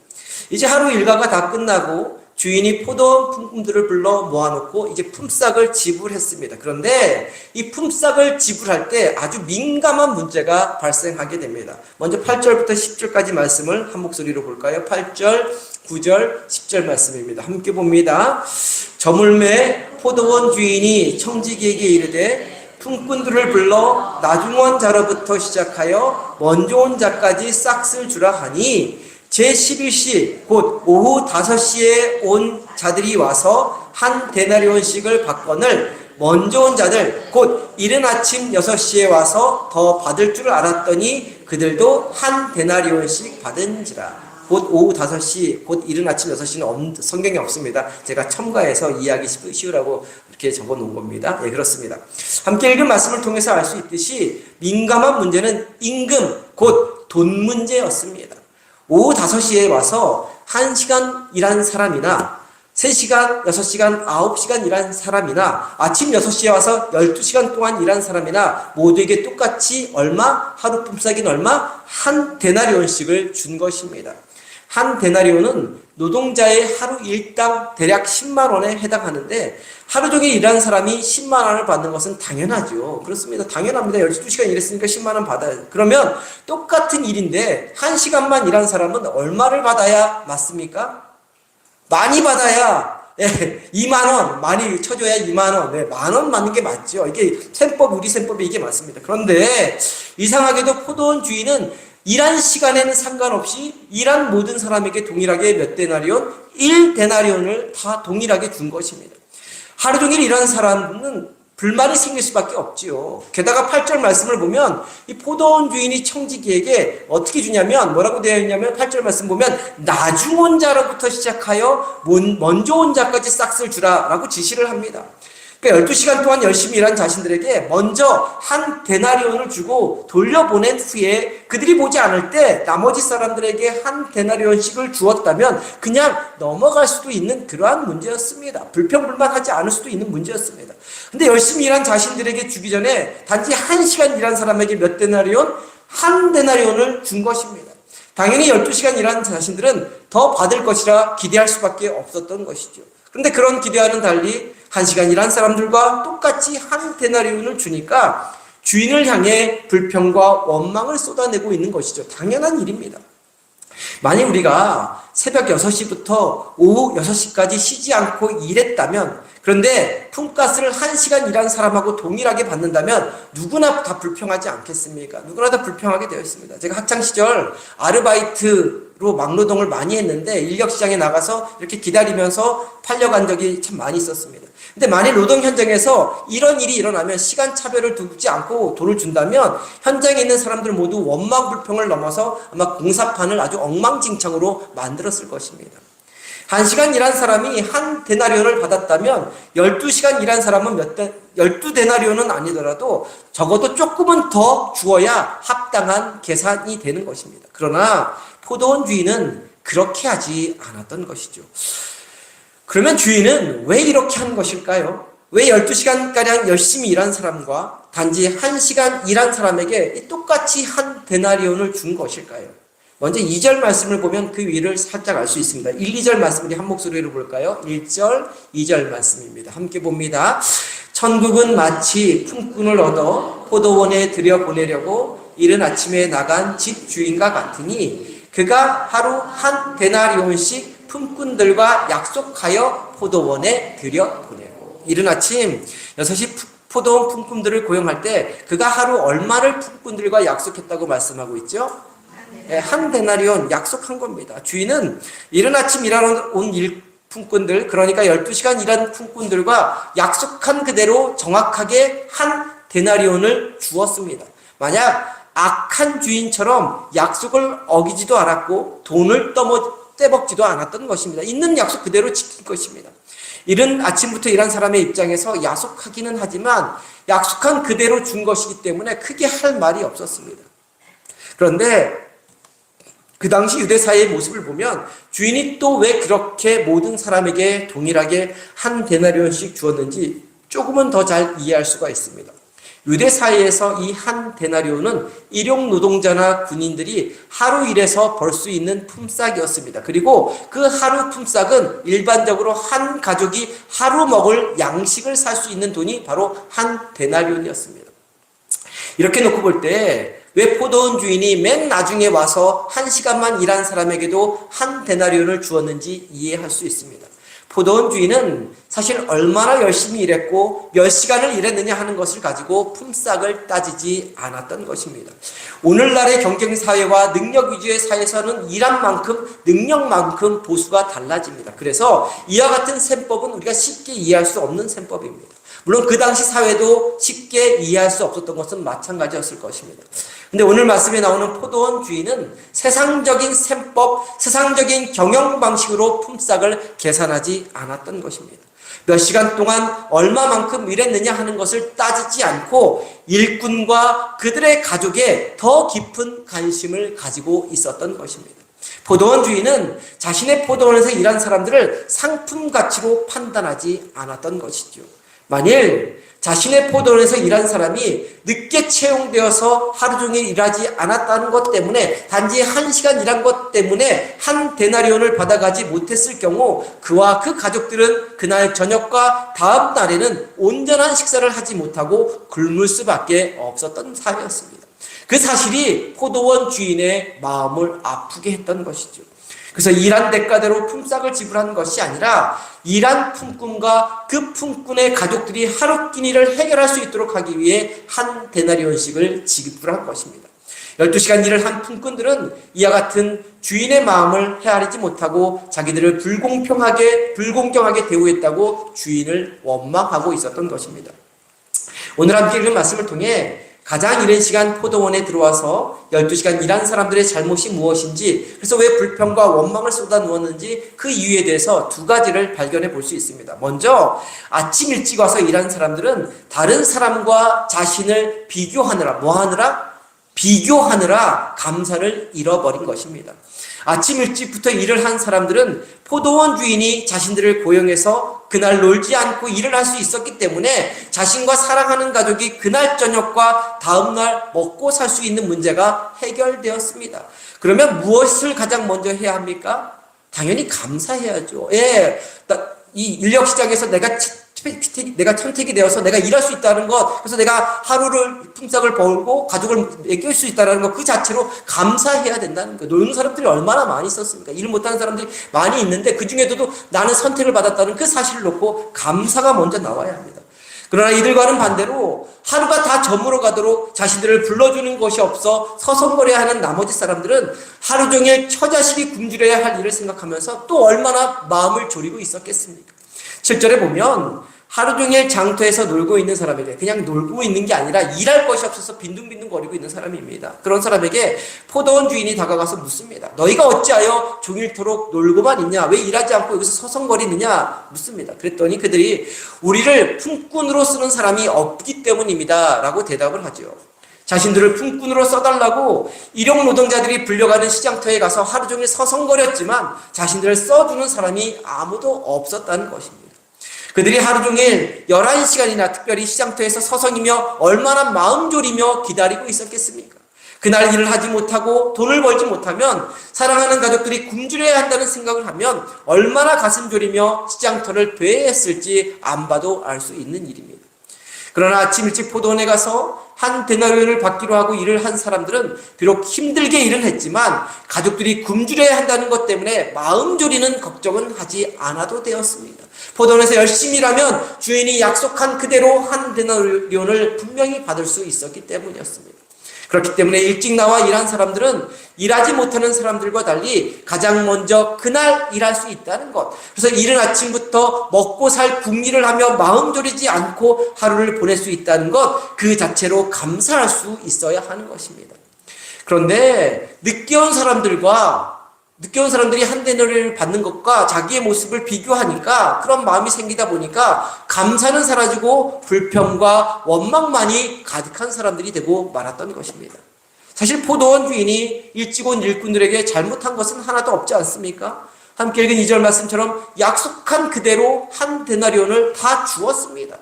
이제 하루 일과가 다 끝나고 주인이 포도원 품꾼들을 불러 모아놓고 이제 품삯을 지불했습니다. 그런데 이 품삯을 지불할 때 아주 민감한 문제가 발생하게 됩니다. 먼저 8절부터 10절까지 말씀을 한 목소리로 볼까요? 8절, 9절, 10절 말씀입니다. 함께 봅니다. 저물매 포도원 주인이 청지기에게 이르되 품꾼들을 불러 나중온 자로부터 시작하여 먼저 온 자까지 싹쓸 주라 하니 제11시 곧 오후 5시에 온 자들이 와서 한 데나리온씩을 받거늘 먼저 온 자들 곧 이른 아침 6시에 와서 더 받을 줄 알았더니 그들도 한 데나리온씩 받은지라. 곧 오후 5시, 곧 이른 아침 6시는 성경에 없습니다. 제가 첨가해서 이해하기 쉬우라고 이렇게 적어 놓은 겁니다. 예, 그렇습니다. 함께 읽은 말씀을 통해서 알 수 있듯이 민감한 문제는 임금, 곧 돈 문제였습니다. 오후 5시에 와서 1시간 일한 사람이나 3시간, 6시간, 9시간 일한 사람이나 아침 6시에 와서 12시간 동안 일한 사람이나 모두에게 똑같이 얼마? 하루 품삯인 얼마? 한 데나리온씩을 준 것입니다. 한 데나리온은 노동자의 하루 일당 대략 10만 원에 해당하는데 하루 종일 일하는 사람이 10만 원을 받는 것은 당연하죠. 그렇습니다. 당연합니다. 12시간 일했으니까 10만 원 받아요. 그러면 똑같은 일인데 1시간만 일한 사람은 얼마를 받아야 맞습니까? 많이 받아야 2만 원 많이 쳐줘야 2만 원, 네, 만 원 맞는 게 맞죠. 이게 우리 셈법이 이게 맞습니다. 그런데 이상하게도 포도원 주인은 일한 시간에는 상관없이 일한 모든 사람에게 동일하게 몇 데나리온? 1데나리온을 다 동일하게 준 것입니다. 하루 종일 일하는 사람은 불만이 생길 수밖에 없지요. 게다가 8절 말씀을 보면 이 포도원 주인이 청지기에게 어떻게 주냐면 뭐라고 되어 있냐면 8절 말씀 보면 나중 온 자로부터 시작하여 먼저 온 자까지 싹쓸 주라 라고 지시를 합니다. 그러니까 12시간 동안 열심히 일한 자신들에게 먼저 한 데나리온을 주고 돌려보낸 후에 그들이 보지 않을 때 나머지 사람들에게 한 데나리온씩을 주었다면 그냥 넘어갈 수도 있는 그러한 문제였습니다. 불평불만하지 않을 수도 있는 문제였습니다. 근데 열심히 일한 자신들에게 주기 전에 단지 1시간 일한 사람에게 몇 데나리온? 한 데나리온을 준 것입니다. 당연히 12시간 일한 자신들은 더 받을 것이라 기대할 수밖에 없었던 것이죠. 그런데 그런 기대와는 달리 1시간 일한 사람들과 똑같이 한 데나리온을 주니까 주인을 향해 불평과 원망을 쏟아내고 있는 것이죠. 당연한 일입니다. 만약 우리가 새벽 6시부터 오후 6시까지 쉬지 않고 일했다면, 그런데 품값을 1시간 일한 사람하고 동일하게 받는다면 누구나 다 불평하지 않겠습니까? 누구나 다 불평하게 되어 있습니다. 제가 학창시절 아르바이트로 막노동을 많이 했는데 인력시장에 나가서 이렇게 기다리면서 팔려간 적이 참 많이 있었습니다. 근데 만일 노동 현장에서 이런 일이 일어나면 시간 차별을 두지 않고 돈을 준다면 현장에 있는 사람들 모두 원망 불평을 넘어서 아마 공사판을 아주 엉망진창으로 만들었을 것입니다. 1시간 일한 사람이 한 데나리온을 받았다면 12시간 일한 사람은 12데나리온은 아니더라도 적어도 조금은 더 주어야 합당한 계산이 되는 것입니다. 그러나 포도원 주인은 그렇게 하지 않았던 것이죠. 그러면 주인은 왜 이렇게 한 것일까요? 왜 12시간가량 열심히 일한 사람과 단지 1시간 일한 사람에게 똑같이 한 데나리온을 준 것일까요? 먼저 2절 말씀을 보면 그 위를 살짝 알 수 있습니다. 1, 2절 말씀 우리 한 목소리로 볼까요? 1절, 2절 말씀입니다. 함께 봅니다. 천국은 마치 품꾼을 얻어 포도원에 들여보내려고 이른 아침에 나간 집 주인과 같으니 그가 하루 한 데나리온씩 품꾼들과 약속하여 포도원에 들여보내고. 이른 아침 6시 포도원 품꾼들을 고용할 때 그가 하루 얼마를 품꾼들과 약속했다고 말씀하고 있죠? 한 데나리온 약속한 겁니다. 주인은 이른 아침 일하러 온 품꾼들, 그러니까 12시간 일한 품꾼들과 약속한 그대로 정확하게 한 데나리온을 주었습니다. 만약 악한 주인처럼 약속을 어기지도 않았고 돈을 떼먹지도 않았던 것입니다. 있는 약속 그대로 지킨 것입니다. 이른 아침부터 일한 사람의 입장에서 약속하기는 하지만 약속한 그대로 준 것이기 때문에 크게 할 말이 없었습니다. 그런데 그 당시 유대 사회의 모습을 보면 주인이 또 왜 그렇게 모든 사람에게 동일하게 한 데나리온씩 주었는지 조금은 더 잘 이해할 수가 있습니다. 유대 사회에서 이 한 데나리온은 일용 노동자나 군인들이 하루 일해서 벌 수 있는 품삯이었습니다. 그리고 그 하루 품삯은 일반적으로 한 가족이 하루 먹을 양식을 살 수 있는 돈이 바로 한 데나리온이었습니다. 이렇게 놓고 볼 때 왜 포도원 주인이 맨 나중에 와서 1시간만 일한 사람에게도 한 데나리온을 주었는지 이해할 수 있습니다. 포도원 주인은 사실 얼마나 열심히 일했고 몇 시간을 일했느냐 하는 것을 가지고 품삯을 따지지 않았던 것입니다. 오늘날의 경쟁사회와 능력 위주의 사회에서는 일한 만큼 능력만큼 보수가 달라집니다. 그래서 이와 같은 셈법은 우리가 쉽게 이해할 수 없는 셈법입니다. 물론 그 당시 사회도 쉽게 이해할 수 없었던 것은 마찬가지였을 것입니다. 근데 오늘 말씀에 나오는 포도원 주인은 세상적인 셈법, 세상적인 경영 방식으로 품삯을 계산하지 않았던 것입니다. 몇 시간 동안 얼마만큼 일했느냐 하는 것을 따지지 않고 일꾼과 그들의 가족에 더 깊은 관심을 가지고 있었던 것입니다. 포도원 주인은 자신의 포도원에서 일한 사람들을 상품 가치로 판단하지 않았던 것이죠. 만일 자신의 포도원에서 일한 사람이 늦게 채용되어서 하루 종일 일하지 않았다는 것 때문에 단지 1시간 일한 것 때문에 한 데나리온을 받아가지 못했을 경우 그와 그 가족들은 그날 저녁과 다음 날에는 온전한 식사를 하지 못하고 굶을 수밖에 없었던 사회였습니다. 그 사실이 포도원 주인의 마음을 아프게 했던 것이죠. 그래서 일한 대가대로 품삯을 지불하는 것이 아니라 일한 품꾼과 그 품꾼의 가족들이 하루 끼니를 해결할 수 있도록 하기 위해 한 데나리온씩을 지불한 것입니다. 12시간 일을 한 품꾼들은 이와 같은 주인의 마음을 헤아리지 못하고 자기들을 불공평하게 대우했다고 주인을 원망하고 있었던 것입니다. 오늘 함께 읽은 말씀을 통해 가장 이른 시간 포도원에 들어와서 12시간 일한 사람들의 잘못이 무엇인지, 그래서 왜 불평과 원망을 쏟아누었는지 그 이유에 대해서 두 가지를 발견해 볼 수 있습니다. 먼저 아침 일찍 와서 일한 사람들은 다른 사람과 자신을 비교하느라 감사를 잃어버린 것입니다. 아침 일찍부터 일을 한 사람들은 포도원 주인이 자신들을 고용해서 그날 놀지 않고 일을 할 수 있었기 때문에 자신과 사랑하는 가족이 그날 저녁과 다음날 먹고 살 수 있는 문제가 해결되었습니다. 그러면 무엇을 가장 먼저 해야 합니까? 당연히 감사해야죠. 이 인력 시장에서 내가 선택이 되어서 내가 일할 수 있다는 것, 그래서 내가 하루를 품삯을 벌고 가족을 먹일 수 있다는 것, 그 자체로 감사해야 된다는 거예요. 노는 사람들이 얼마나 많이 있었습니까? 일 못하는 사람들이 많이 있는데 그 중에도 나는 선택을 받았다는 그 사실을 놓고 감사가 먼저 나와야 합니다. 그러나 이들과는 반대로 하루가 다 저물어 가도록 자신들을 불러주는 것이 없어 서성거려야 하는 나머지 사람들은 하루 종일 처자식이 굶주려야 할 일을 생각하면서 또 얼마나 마음을 졸이고 있었겠습니까? 7절에 보면 하루 종일 장터에서 놀고 있는 사람에게, 그냥 놀고 있는 게 아니라 일할 것이 없어서 빈둥빈둥 거리고 있는 사람입니다. 그런 사람에게 포도원 주인이 다가가서 묻습니다. 너희가 어찌하여 종일토록 놀고만 있냐? 왜 일하지 않고 여기서 서성거리느냐? 묻습니다. 그랬더니 그들이 우리를 품꾼으로 쓰는 사람이 없기 때문입니다 라고 대답을 하죠. 자신들을 품꾼으로 써달라고 일용 노동자들이 불려가는 시장터에 가서 하루 종일 서성거렸지만 자신들을 써주는 사람이 아무도 없었다는 것입니다. 그들이 하루 종일 11시간이나 특별히 시장터에서 서성이며 얼마나 마음 졸이며 기다리고 있었겠습니까? 그날 일을 하지 못하고 돈을 벌지 못하면 사랑하는 가족들이 굶주려야 한다는 생각을 하면 얼마나 가슴 졸이며 시장터를 배회했을지 안 봐도 알 수 있는 일입니다. 그러나 아침 일찍 포도원에 가서 한 데나리온을 받기로 하고 일을 한 사람들은 비록 힘들게 일을 했지만 가족들이 굶주려야 한다는 것 때문에 마음 졸이는 걱정은 하지 않아도 되었습니다. 포도원에서 열심히 일하면 주인이 약속한 그대로 한 데나리온을 분명히 받을 수 있었기 때문이었습니다. 그렇기 때문에 일찍 나와 일한 사람들은 일하지 못하는 사람들과 달리 가장 먼저 그날 일할 수 있다는 것. 그래서 이른 아침부터 먹고 살 궁리를 하며 마음 졸이지 않고 하루를 보낼 수 있다는 것, 그 자체로 감사할 수 있어야 하는 것입니다. 그런데 늦게 온 사람들이 한 데나리온을 받는 것과 자기의 모습을 비교하니까 그런 마음이 생기다 보니까 감사는 사라지고 불평과 원망만이 가득한 사람들이 되고 말았던 것입니다. 사실 포도원 주인이 일찍 온 일꾼들에게 잘못한 것은 하나도 없지 않습니까? 함께 읽은 2절 말씀처럼 약속한 그대로 한 데나리온을 다 주었습니다.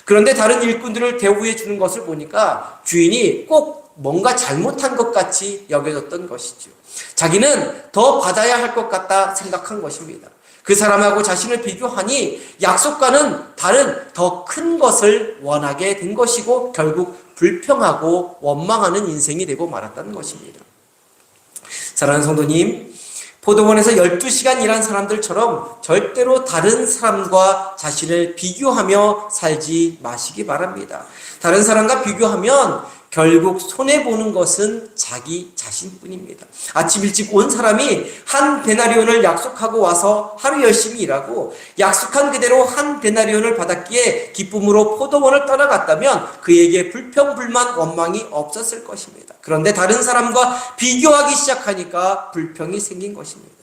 그런데 다른 일꾼들을 대우해 주는 것을 보니까 주인이 꼭 뭔가 잘못한 것 같이 여겨졌던 것이죠. 자기는 더 받아야 할 것 같다 생각한 것입니다. 그 사람하고 자신을 비교하니 약속과는 다른 더 큰 것을 원하게 된 것이고 결국 불평하고 원망하는 인생이 되고 말았다는 것입니다. 사랑하는 성도님, 포도원에서 12시간 일한 사람들처럼 절대로 다른 사람과 자신을 비교하며 살지 마시기 바랍니다. 다른 사람과 비교하면 결국 손해보는 것은 자기 자신뿐입니다. 아침 일찍 온 사람이 한 데나리온을 약속하고 와서 하루 열심히 일하고 약속한 그대로 한 데나리온을 받았기에 기쁨으로 포도원을 떠나갔다면 그에게 불평, 불만, 원망이 없었을 것입니다. 그런데 다른 사람과 비교하기 시작하니까 불평이 생긴 것입니다.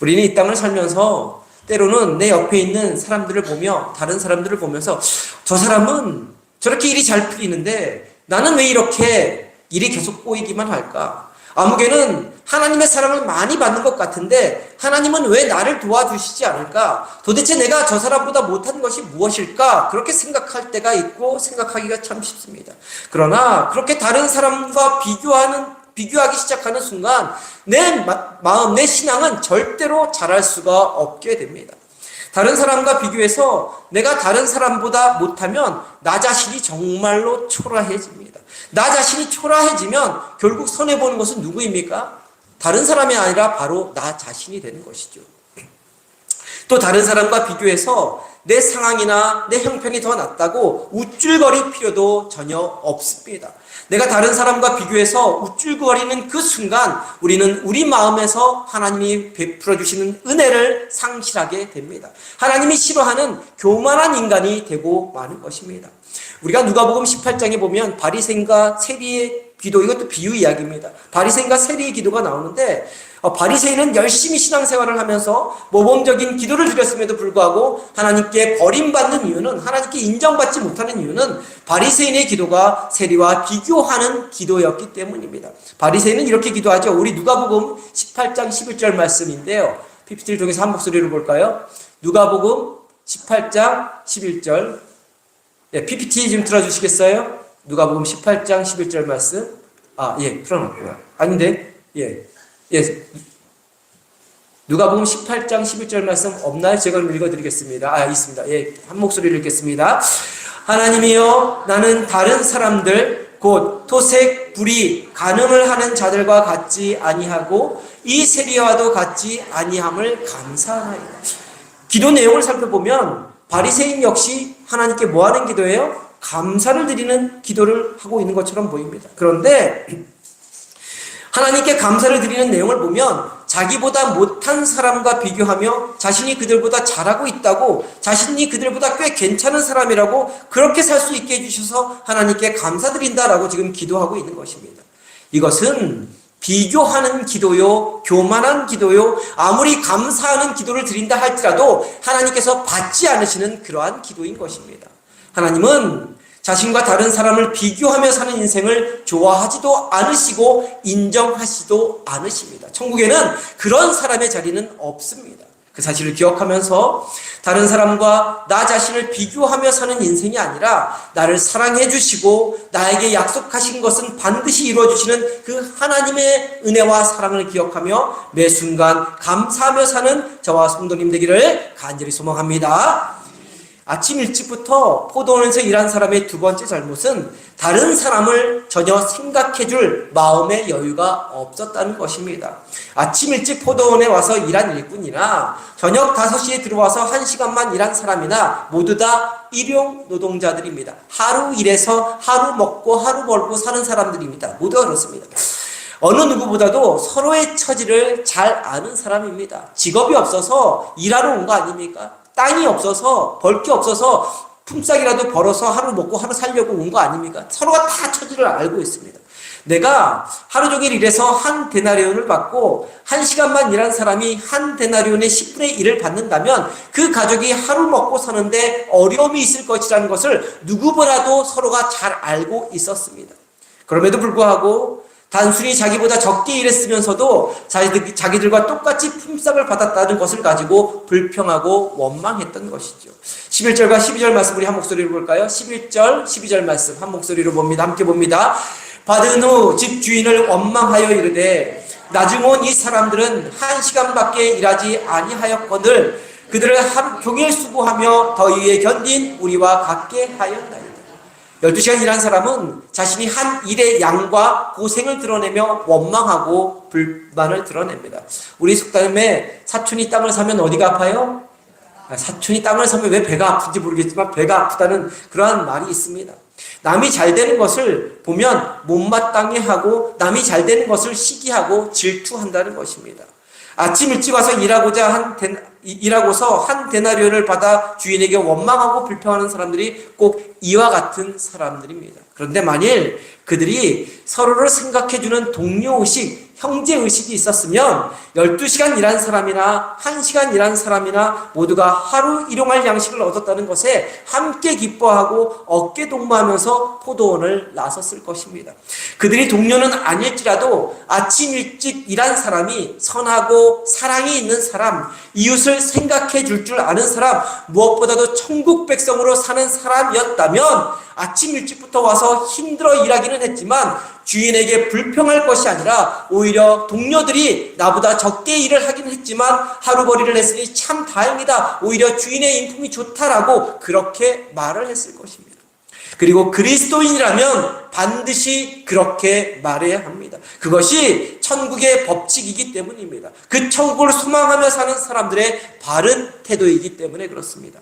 우리는 이 땅을 살면서 때로는 내 옆에 있는 사람들을 보며 다른 사람들을 보면서 저 사람은 저렇게 일이 잘 풀리는데 나는 왜 이렇게 일이 계속 꼬이기만 할까? 아무개는 하나님의 사랑을 많이 받는 것 같은데 하나님은 왜 나를 도와주시지 않을까? 도대체 내가 저 사람보다 못한 것이 무엇일까? 그렇게 생각할 때가 있고 생각하기가 참 쉽습니다. 그러나 그렇게 다른 사람과 비교하기 시작하는 순간 내 마음, 내 신앙은 절대로 자랄 수가 없게 됩니다. 다른 사람과 비교해서 내가 다른 사람보다 못하면 나 자신이 정말로 초라해집니다. 나 자신이 초라해지면 결국 손해보는 것은 누구입니까? 다른 사람이 아니라 바로 나 자신이 되는 것이죠. 또 다른 사람과 비교해서 내 상황이나 내 형편이 더 낫다고 우쭐거릴 필요도 전혀 없습니다. 내가 다른 사람과 비교해서 우쭐거리는 그 순간 우리는 우리 마음에서 하나님이 베풀어 주시는 은혜를 상실하게 됩니다. 하나님이 싫어하는 교만한 인간이 되고 마는 것입니다. 우리가 누가복음 18장에 보면 바리새인과 세리의 기도, 이것도 비유 이야기입니다. 바리새인과 세리의 기도가 나오는데 바리새인은 열심히 신앙생활을 하면서 모범적인 기도를 드렸음에도 불구하고 하나님께 버림받는 이유는, 하나님께 인정받지 못하는 이유는 바리새인의 기도가 세리와 비교하는 기도였기 때문입니다. 바리새인은 이렇게 기도하죠. 우리 누가복음 18장 11절 말씀인데요. PPT를 통해서 한 목소리로 볼까요? 누가복음 18장 11절. PPT 좀 틀어주시겠어요? 누가복음 18장 11절 말씀. 틀어놨고요. 아닌데, 누가복음 18장 11절 말씀 없나요? 제가 읽어드리겠습니다. 있습니다. 한 목소리를 읽겠습니다. 하나님이여, 나는 다른 사람들 곧 토색, 불의, 간음을 하는 자들과 같지 아니하고 이 세리와도 같지 아니함을 감사하나이다. 기도 내용을 살펴보면 바리새인 역시 하나님께 뭐 하는 기도예요? 감사를 드리는 기도를 하고 있는 것처럼 보입니다. 그런데 하나님께 감사를 드리는 내용을 보면 자기보다 못한 사람과 비교하며 자신이 그들보다 잘하고 있다고, 자신이 그들보다 꽤 괜찮은 사람이라고 그렇게 살 수 있게 해주셔서 하나님께 감사드린다라고 지금 기도하고 있는 것입니다. 이것은 비교하는 기도요, 교만한 기도요, 아무리 감사하는 기도를 드린다 할지라도 하나님께서 받지 않으시는 그러한 기도인 것입니다. 하나님은 자신과 다른 사람을 비교하며 사는 인생을 좋아하지도 않으시고 인정하시도 않으십니다. 천국에는 그런 사람의 자리는 없습니다. 그 사실을 기억하면서 다른 사람과 나 자신을 비교하며 사는 인생이 아니라 나를 사랑해 주시고 나에게 약속하신 것은 반드시 이루어 주시는 그 하나님의 은혜와 사랑을 기억하며 매 순간 감사하며 사는 저와 성도님 되기를 간절히 소망합니다. 아침 일찍부터 포도원에서 일한 사람의 두 번째 잘못은 다른 사람을 전혀 생각해줄 마음의 여유가 없었다는 것입니다. 아침 일찍 포도원에 와서 일한 일꾼이나 저녁 5시에 들어와서 1시간만 일한 사람이나 모두 다 일용 노동자들입니다. 하루 일해서 하루 먹고 하루 벌고 사는 사람들입니다. 모두가 그렇습니다. 어느 누구보다도 서로의 처지를 잘 아는 사람입니다. 직업이 없어서 일하러 온 거 아닙니까? 땅이 없어서 벌 게 없어서 품삯이라도 벌어서 하루 먹고 하루 살려고 온 거 아닙니까? 서로가 다 처지를 알고 있습니다. 내가 하루 종일 일해서 한 데나리온을 받고 1시간만 일한 사람이 한 데나리온의 10분의 1을 받는다면 그 가족이 하루 먹고 사는데 어려움이 있을 것이라는 것을 누구보다도 서로가 잘 알고 있었습니다. 그럼에도 불구하고 단순히 자기보다 적게 일했으면서도 자기들과 똑같이 품삯을 받았다는 것을 가지고 불평하고 원망했던 것이죠. 11절과 12절 말씀 우리 한 목소리로 볼까요? 11절, 12절 말씀 한 목소리로 봅니다. 함께 봅니다. 받은 후 집 주인을 원망하여 이르되 나중 온 이 사람들은 1시간밖에 일하지 아니하였거늘 그들을 하루 종일 수고하며 더위에 견딘 우리와 같게 하였나이다. 12시간 일한 사람은 자신이 한 일의 양과 고생을 드러내며 원망하고 불만을 드러냅니다. 우리 속담에 사촌이 땅을 사면 어디가 아파요? 사촌이 땅을 사면 왜 배가 아픈지 모르겠지만 배가 아프다는 그러한 말이 있습니다. 남이 잘 되는 것을 보면 못마땅해 하고 남이 잘 되는 것을 시기하고 질투한다는 것입니다. 아침 일찍 와서 일하고서 한 데나리온을 받아 주인에게 원망하고 불평하는 사람들이 꼭 이와 같은 사람들입니다. 그런데 만일 그들이 서로를 생각해주는 동료의식, 형제의식이 있었으면 12시간 일한 사람이나 1시간 일한 사람이나 모두가 하루 일용할 양식을 얻었다는 것에 함께 기뻐하고 어깨 동무하면서 포도원을 나섰을 것입니다. 그들이 동료는 아닐지라도 아침 일찍 일한 사람이 선하고 사랑이 있는 사람, 이웃을 생각해 줄 줄 아는 사람, 무엇보다도 천국 백성으로 사는 사람이었다면 아침 일찍부터 와서 힘들어 일하기는 했지만 주인에게 불평할 것이 아니라 오히려 동료들이 나보다 적게 일을 하긴 했지만 하루벌이를 했으니 참 다행이다. 오히려 주인의 인품이 좋다라고 그렇게 말을 했을 것입니다. 그리고 그리스도인이라면 반드시 그렇게 말해야 합니다. 그것이 천국의 법칙이기 때문입니다. 그 천국을 소망하며 사는 사람들의 바른 태도이기 때문에 그렇습니다.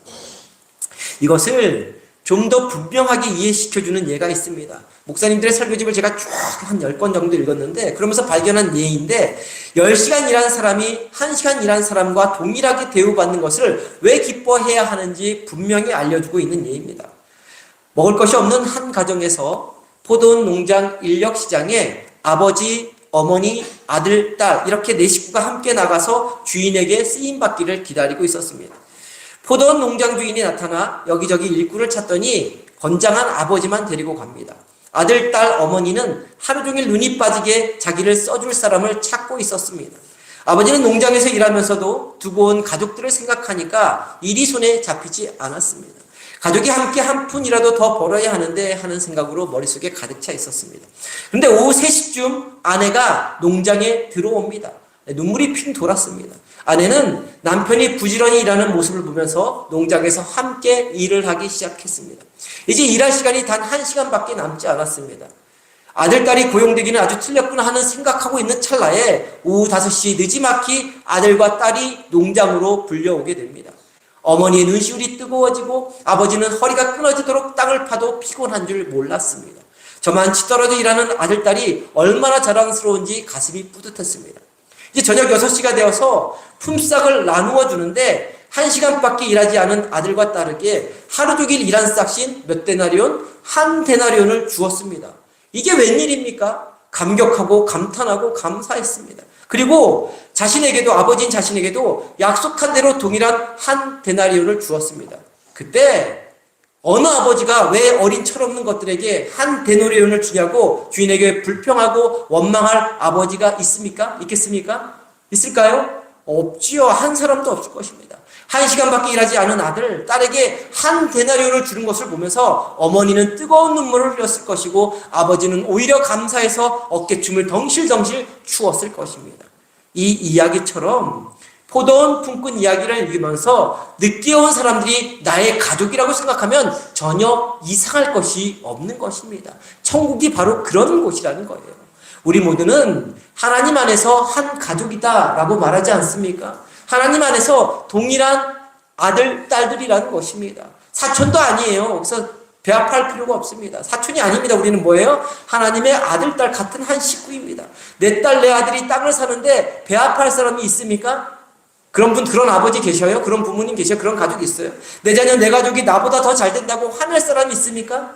이것을 좀 더 분명하게 이해시켜주는 예가 있습니다. 목사님들의 설교집을 제가 쭉 한 10권 정도 읽었는데 그러면서 발견한 예인데 10시간 일한 사람이 1시간 일한 사람과 동일하게 대우받는 것을 왜 기뻐해야 하는지 분명히 알려주고 있는 예입니다. 먹을 것이 없는 한 가정에서 포도원 농장 인력시장에 아버지, 어머니, 아들, 딸 이렇게 4식구가 함께 나가서 주인에게 쓰임받기를 기다리고 있었습니다. 포도원 농장 주인이 나타나 여기저기 일꾼을 찾더니 건장한 아버지만 데리고 갑니다. 아들, 딸, 어머니는 하루 종일 눈이 빠지게 자기를 써줄 사람을 찾고 있었습니다. 아버지는 농장에서 일하면서도 두고 온 가족들을 생각하니까 일이 손에 잡히지 않았습니다. 가족이 함께 한 푼이라도 더 벌어야 하는데 하는 생각으로 머릿속에 가득 차 있었습니다. 그런데 오후 3시쯤 아내가 농장에 들어옵니다. 눈물이 핑 돌았습니다. 아내는 남편이 부지런히 일하는 모습을 보면서 농장에서 함께 일을 하기 시작했습니다. 이제 일할 시간이 단 1시간밖에 남지 않았습니다. 아들, 딸이 고용되기는 아주 틀렸구나 하는 생각하고 있는 찰나에 오후 5시 늦지막히 아들과 딸이 농장으로 불려오게 됩니다. 어머니의 눈시울이 뜨거워지고 아버지는 허리가 끊어지도록 땅을 파도 피곤한 줄 몰랐습니다. 저만치 떨어져 일하는 아들, 딸이 얼마나 자랑스러운지 가슴이 뿌듯했습니다. 이제 저녁 6시가 되어서 품삯을 나누어 주는데 1시간밖에 일하지 않은 아들과 딸에게 하루 종일 일한 싹신 몇 데나리온? 한 데나리온을 주었습니다. 이게 웬일입니까? 감격하고 감탄하고 감사했습니다. 그리고 자신에게도 아버지인 자신에게도 약속한 대로 동일한 한 데나리온을 주었습니다. 그때 어느 아버지가 왜 어린 철없는 것들에게 한 데나리온을 주냐고 주인에게 불평하고 원망할 아버지가 있습니까? 있겠습니까? 있을까요? 없지요. 한 사람도 없을 것입니다. 1시간밖에 일하지 않은 아들, 딸에게 한 데나리온을 주는 것을 보면서 어머니는 뜨거운 눈물을 흘렸을 것이고 아버지는 오히려 감사해서 어깨춤을 덩실덩실 추었을 것입니다. 이 이야기처럼 포도원 품꾼 이야기를 읽으면서 늦게 온 사람들이 나의 가족이라고 생각하면 전혀 이상할 것이 없는 것입니다. 천국이 바로 그런 곳이라는 거예요. 우리 모두는 하나님 안에서 한 가족이다라고 말하지 않습니까? 하나님 안에서 동일한 아들, 딸들이라는 것입니다. 사촌도 아니에요. 그래서 배합할 필요가 없습니다. 사촌이 아닙니다. 우리는 뭐예요? 하나님의 아들, 딸 같은 한 식구입니다. 내 딸, 내 아들이 땅을 사는데 배합할 사람이 있습니까? 그런 아버지 계셔요? 그런 부모님 계셔요? 그런 가족이 있어요? 내 자녀, 내 가족이 나보다 더 잘 된다고 화낼 사람이 있습니까?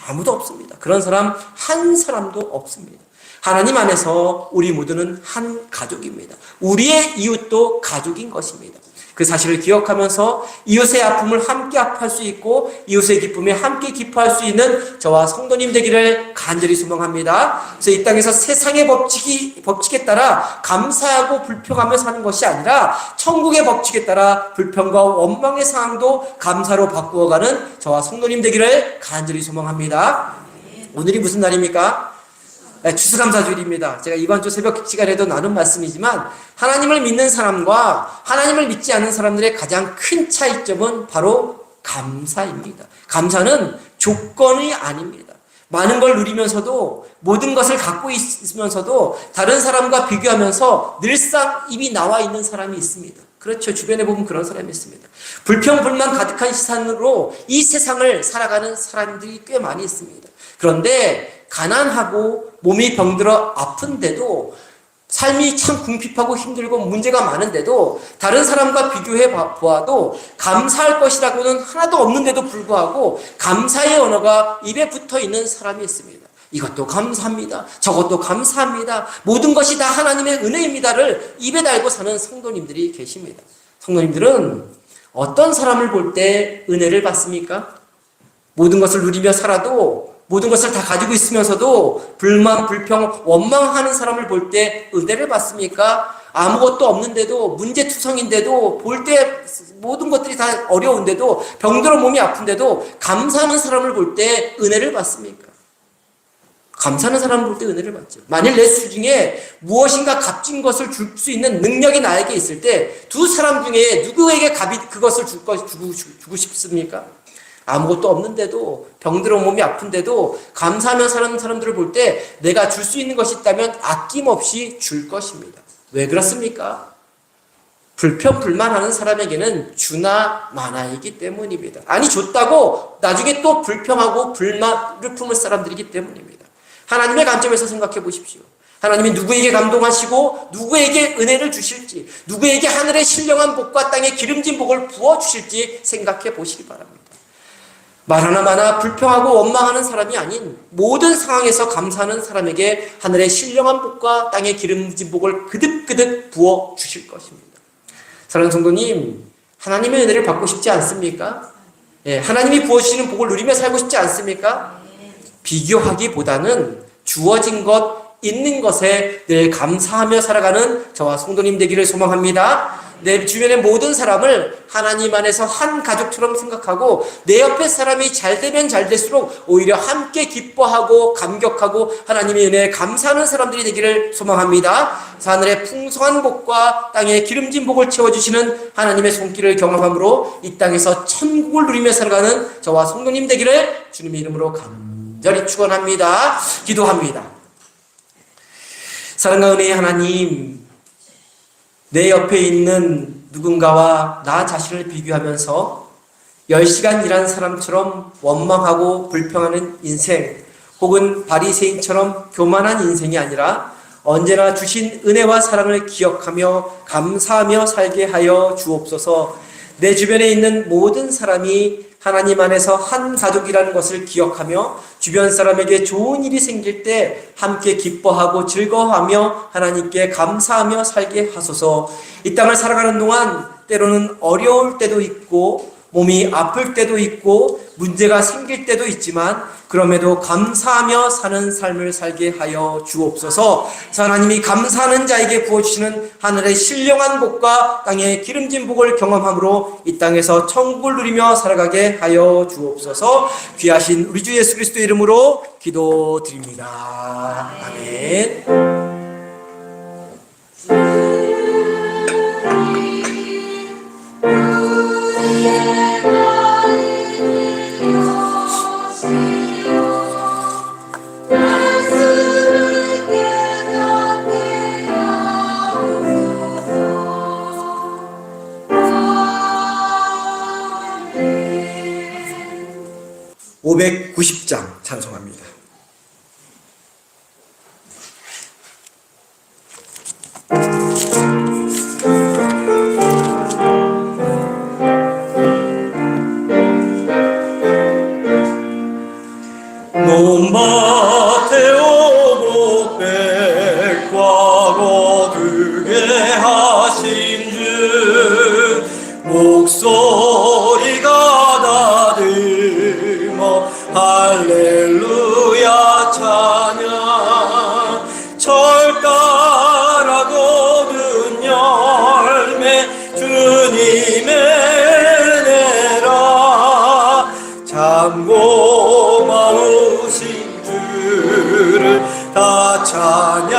아무도 없습니다. 그런 사람 한 사람도 없습니다. 하나님 안에서 우리 모두는 한 가족입니다. 우리의 이웃도 가족인 것입니다. 그 사실을 기억하면서 이웃의 아픔을 함께 아파할 수 있고 이웃의 기쁨에 함께 기뻐할 수 있는 저와 성도님 되기를 간절히 소망합니다. 그래서 이 땅에서 세상의 법칙에 따라 감사하고 불평하며 사는 것이 아니라 천국의 법칙에 따라 불평과 원망의 상황도 감사로 바꾸어가는 저와 성도님 되기를 간절히 소망합니다. 오늘이 무슨 날입니까? 추수감사주일입니다. 제가 이번 주 새벽 시간에도 나눈 말씀이지만 하나님을 믿는 사람과 하나님을 믿지 않는 사람들의 가장 큰 차이점은 바로 감사입니다. 감사는 조건이 아닙니다. 많은 걸 누리면서도 모든 것을 갖고 있으면서도 다른 사람과 비교하면서 늘상 입이 나와 있는 사람이 있습니다. 그렇죠. 주변에 보면 그런 사람이 있습니다. 불평불만 가득한 시선으로 이 세상을 살아가는 사람들이 꽤 많이 있습니다. 그런데 가난하고 몸이 병들어 아픈데도 삶이 참 궁핍하고 힘들고 문제가 많은데도 다른 사람과 비교해 보아도 감사할 것이라고는 하나도 없는데도 불구하고 감사의 언어가 입에 붙어 있는 사람이 있습니다. 이것도 감사합니다. 저것도 감사합니다. 모든 것이 다 하나님의 은혜입니다를 입에 달고 사는 성도님들이 계십니다. 성도님들은 어떤 사람을 볼 때 은혜를 받습니까? 모든 것을 누리며 살아도 모든 것을 다 가지고 있으면서도 불만, 불평, 원망하는 사람을 볼 때 은혜를 받습니까? 아무것도 없는데도 문제투성인데도 볼 때 모든 것들이 다 어려운데도 병들어 몸이 아픈데도 감사하는 사람을 볼 때 은혜를 받습니까? 감사하는 사람을 볼 때 은혜를 받죠. 만일 내 수중에 무엇인가 값진 것을 줄 수 있는 능력이 나에게 있을 때 두 사람 중에 누구에게 그것을 주고 싶습니까? 아무것도 없는데도 병들어 몸이 아픈데도 감사하며 사는 사람들을 볼 때 내가 줄 수 있는 것이 있다면 아낌없이 줄 것입니다. 왜 그렇습니까? 불평불만하는 사람에게는 주나 마나이기 때문입니다. 아니 줬다고 나중에 또 불평하고 불만을 품을 사람들이기 때문입니다. 하나님의 관점에서 생각해 보십시오. 하나님이 누구에게 감동하시고 누구에게 은혜를 주실지 누구에게 하늘의 신령한 복과 땅의 기름진 복을 부어주실지 생각해 보시기 바랍니다. 말 하나마나 불평하고 원망하는 사람이 아닌 모든 상황에서 감사하는 사람에게 하늘의 신령한 복과 땅의 기름진 복을 그득그득 부어주실 것입니다. 사랑하는 성도님, 하나님의 은혜를 받고 싶지 않습니까? 하나님이 부어주시는 복을 누리며 살고 싶지 않습니까? 비교하기보다는 주어진 것, 있는 것에 늘 감사하며 살아가는 저와 성도님 되기를 소망합니다. 내 주변의 모든 사람을 하나님 안에서 한 가족처럼 생각하고 내 옆에 사람이 잘 되면 잘 될수록 오히려 함께 기뻐하고 감격하고 하나님의 은혜에 감사하는 사람들이 되기를 소망합니다. 하늘의 풍성한 복과 땅의 기름진 복을 채워주시는 하나님의 손길을 경험함으로 이 땅에서 천국을 누리며 살아가는 저와 성도님 되기를 주님의 이름으로 간절히 축원합니다. 기도합니다. 사랑과 은혜의 하나님, 내 옆에 있는 누군가와 나 자신을 비교하면서 10시간 일한 사람처럼 원망하고 불평하는 인생, 혹은 바리새인처럼 교만한 인생이 아니라 언제나 주신 은혜와 사랑을 기억하며 감사하며 살게 하여 주옵소서. 내 주변에 있는 모든 사람이 하나님 안에서 한 가족이라는 것을 기억하며 주변 사람에게 좋은 일이 생길 때 함께 기뻐하고 즐거워하며 하나님께 감사하며 살게 하소서. 이 땅을 살아가는 동안 때로는 어려울 때도 있고 몸이 아플 때도 있고 문제가 생길 때도 있지만 그럼에도 감사하며 사는 삶을 살게 하여 주옵소서. 하나님이 감사하는 자에게 부어주시는 하늘의 신령한 복과 땅의 기름진 복을 경험함으로 이 땅에서 천국을 누리며 살아가게 하여 주옵소서. 귀하신 우리 주 예수 그리스도의 이름으로 기도드립니다. 아멘. (590장) 찬송합니다. 논밭에 오고 백과 거두게 하신 주 목소리가 다듬어 할렐루야 찬양 철 따라 거둔 열매 주님의 은혜라 참고 마우신 주를 다 찬양하여라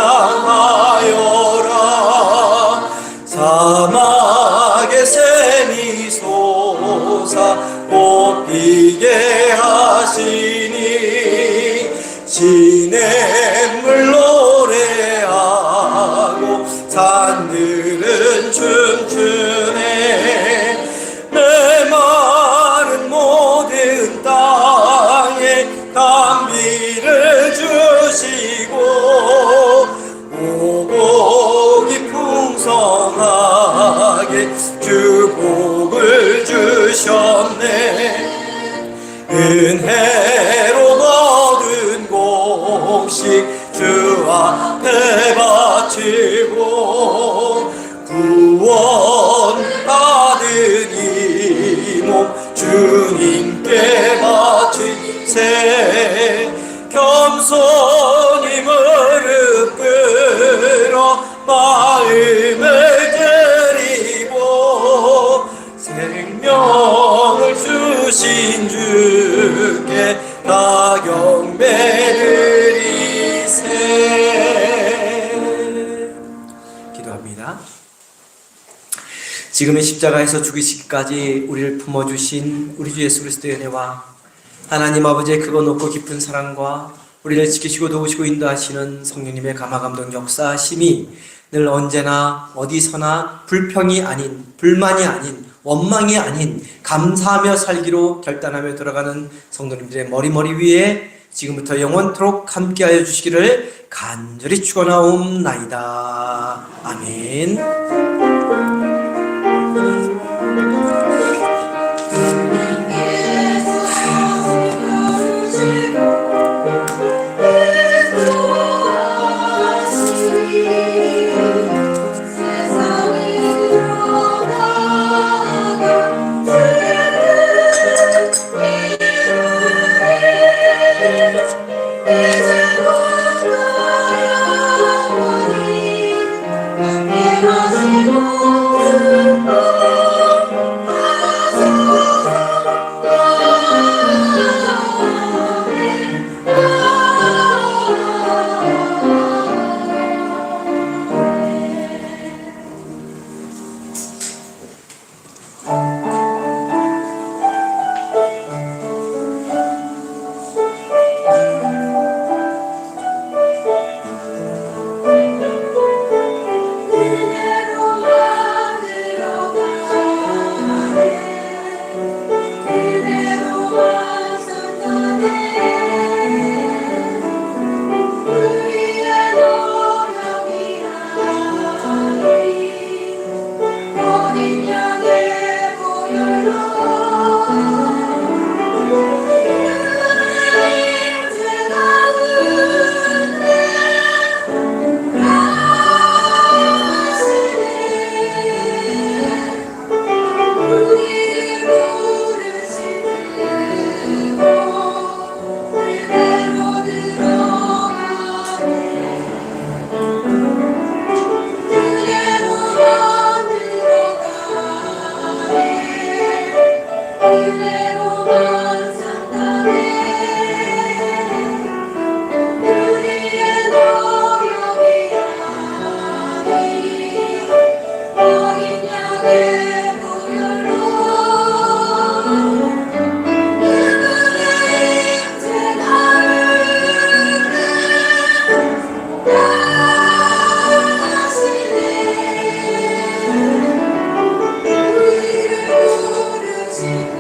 사막의 샘이 솟아 꽃피게 하시니 시냇물 노래하고 산들은 춤추네 메마른 모든 땅에 담비를 주시고 오곡이 풍성하게 주 복을 주셨네 은혜로 거둔 공식 주 앞에 바치고 구원 받은 이 몸 주님께 바치세 겸손히 무릎 꿇어 마음을 드리고 생명을 주신 주께 다 경배드리세. 기도합니다. 지금의 십자가에서 죽으시기까지 우리를 품어주신 우리 주 예수 그리스도의 은혜와 하나님 아버지의 크고 높고 깊은 사랑과 우리를 지키시고 도우시고 인도하시는 성령님의 감화감동 역사하심이 늘 언제나 어디서나 불평이 아닌 불만이 아닌 원망이 아닌 감사하며 살기로 결단하며 돌아가는 성도님들의 머리 위에 지금부터 영원토록 함께하여 주시기를 간절히 축원하옵나이다. 아멘. 우리를 부르시고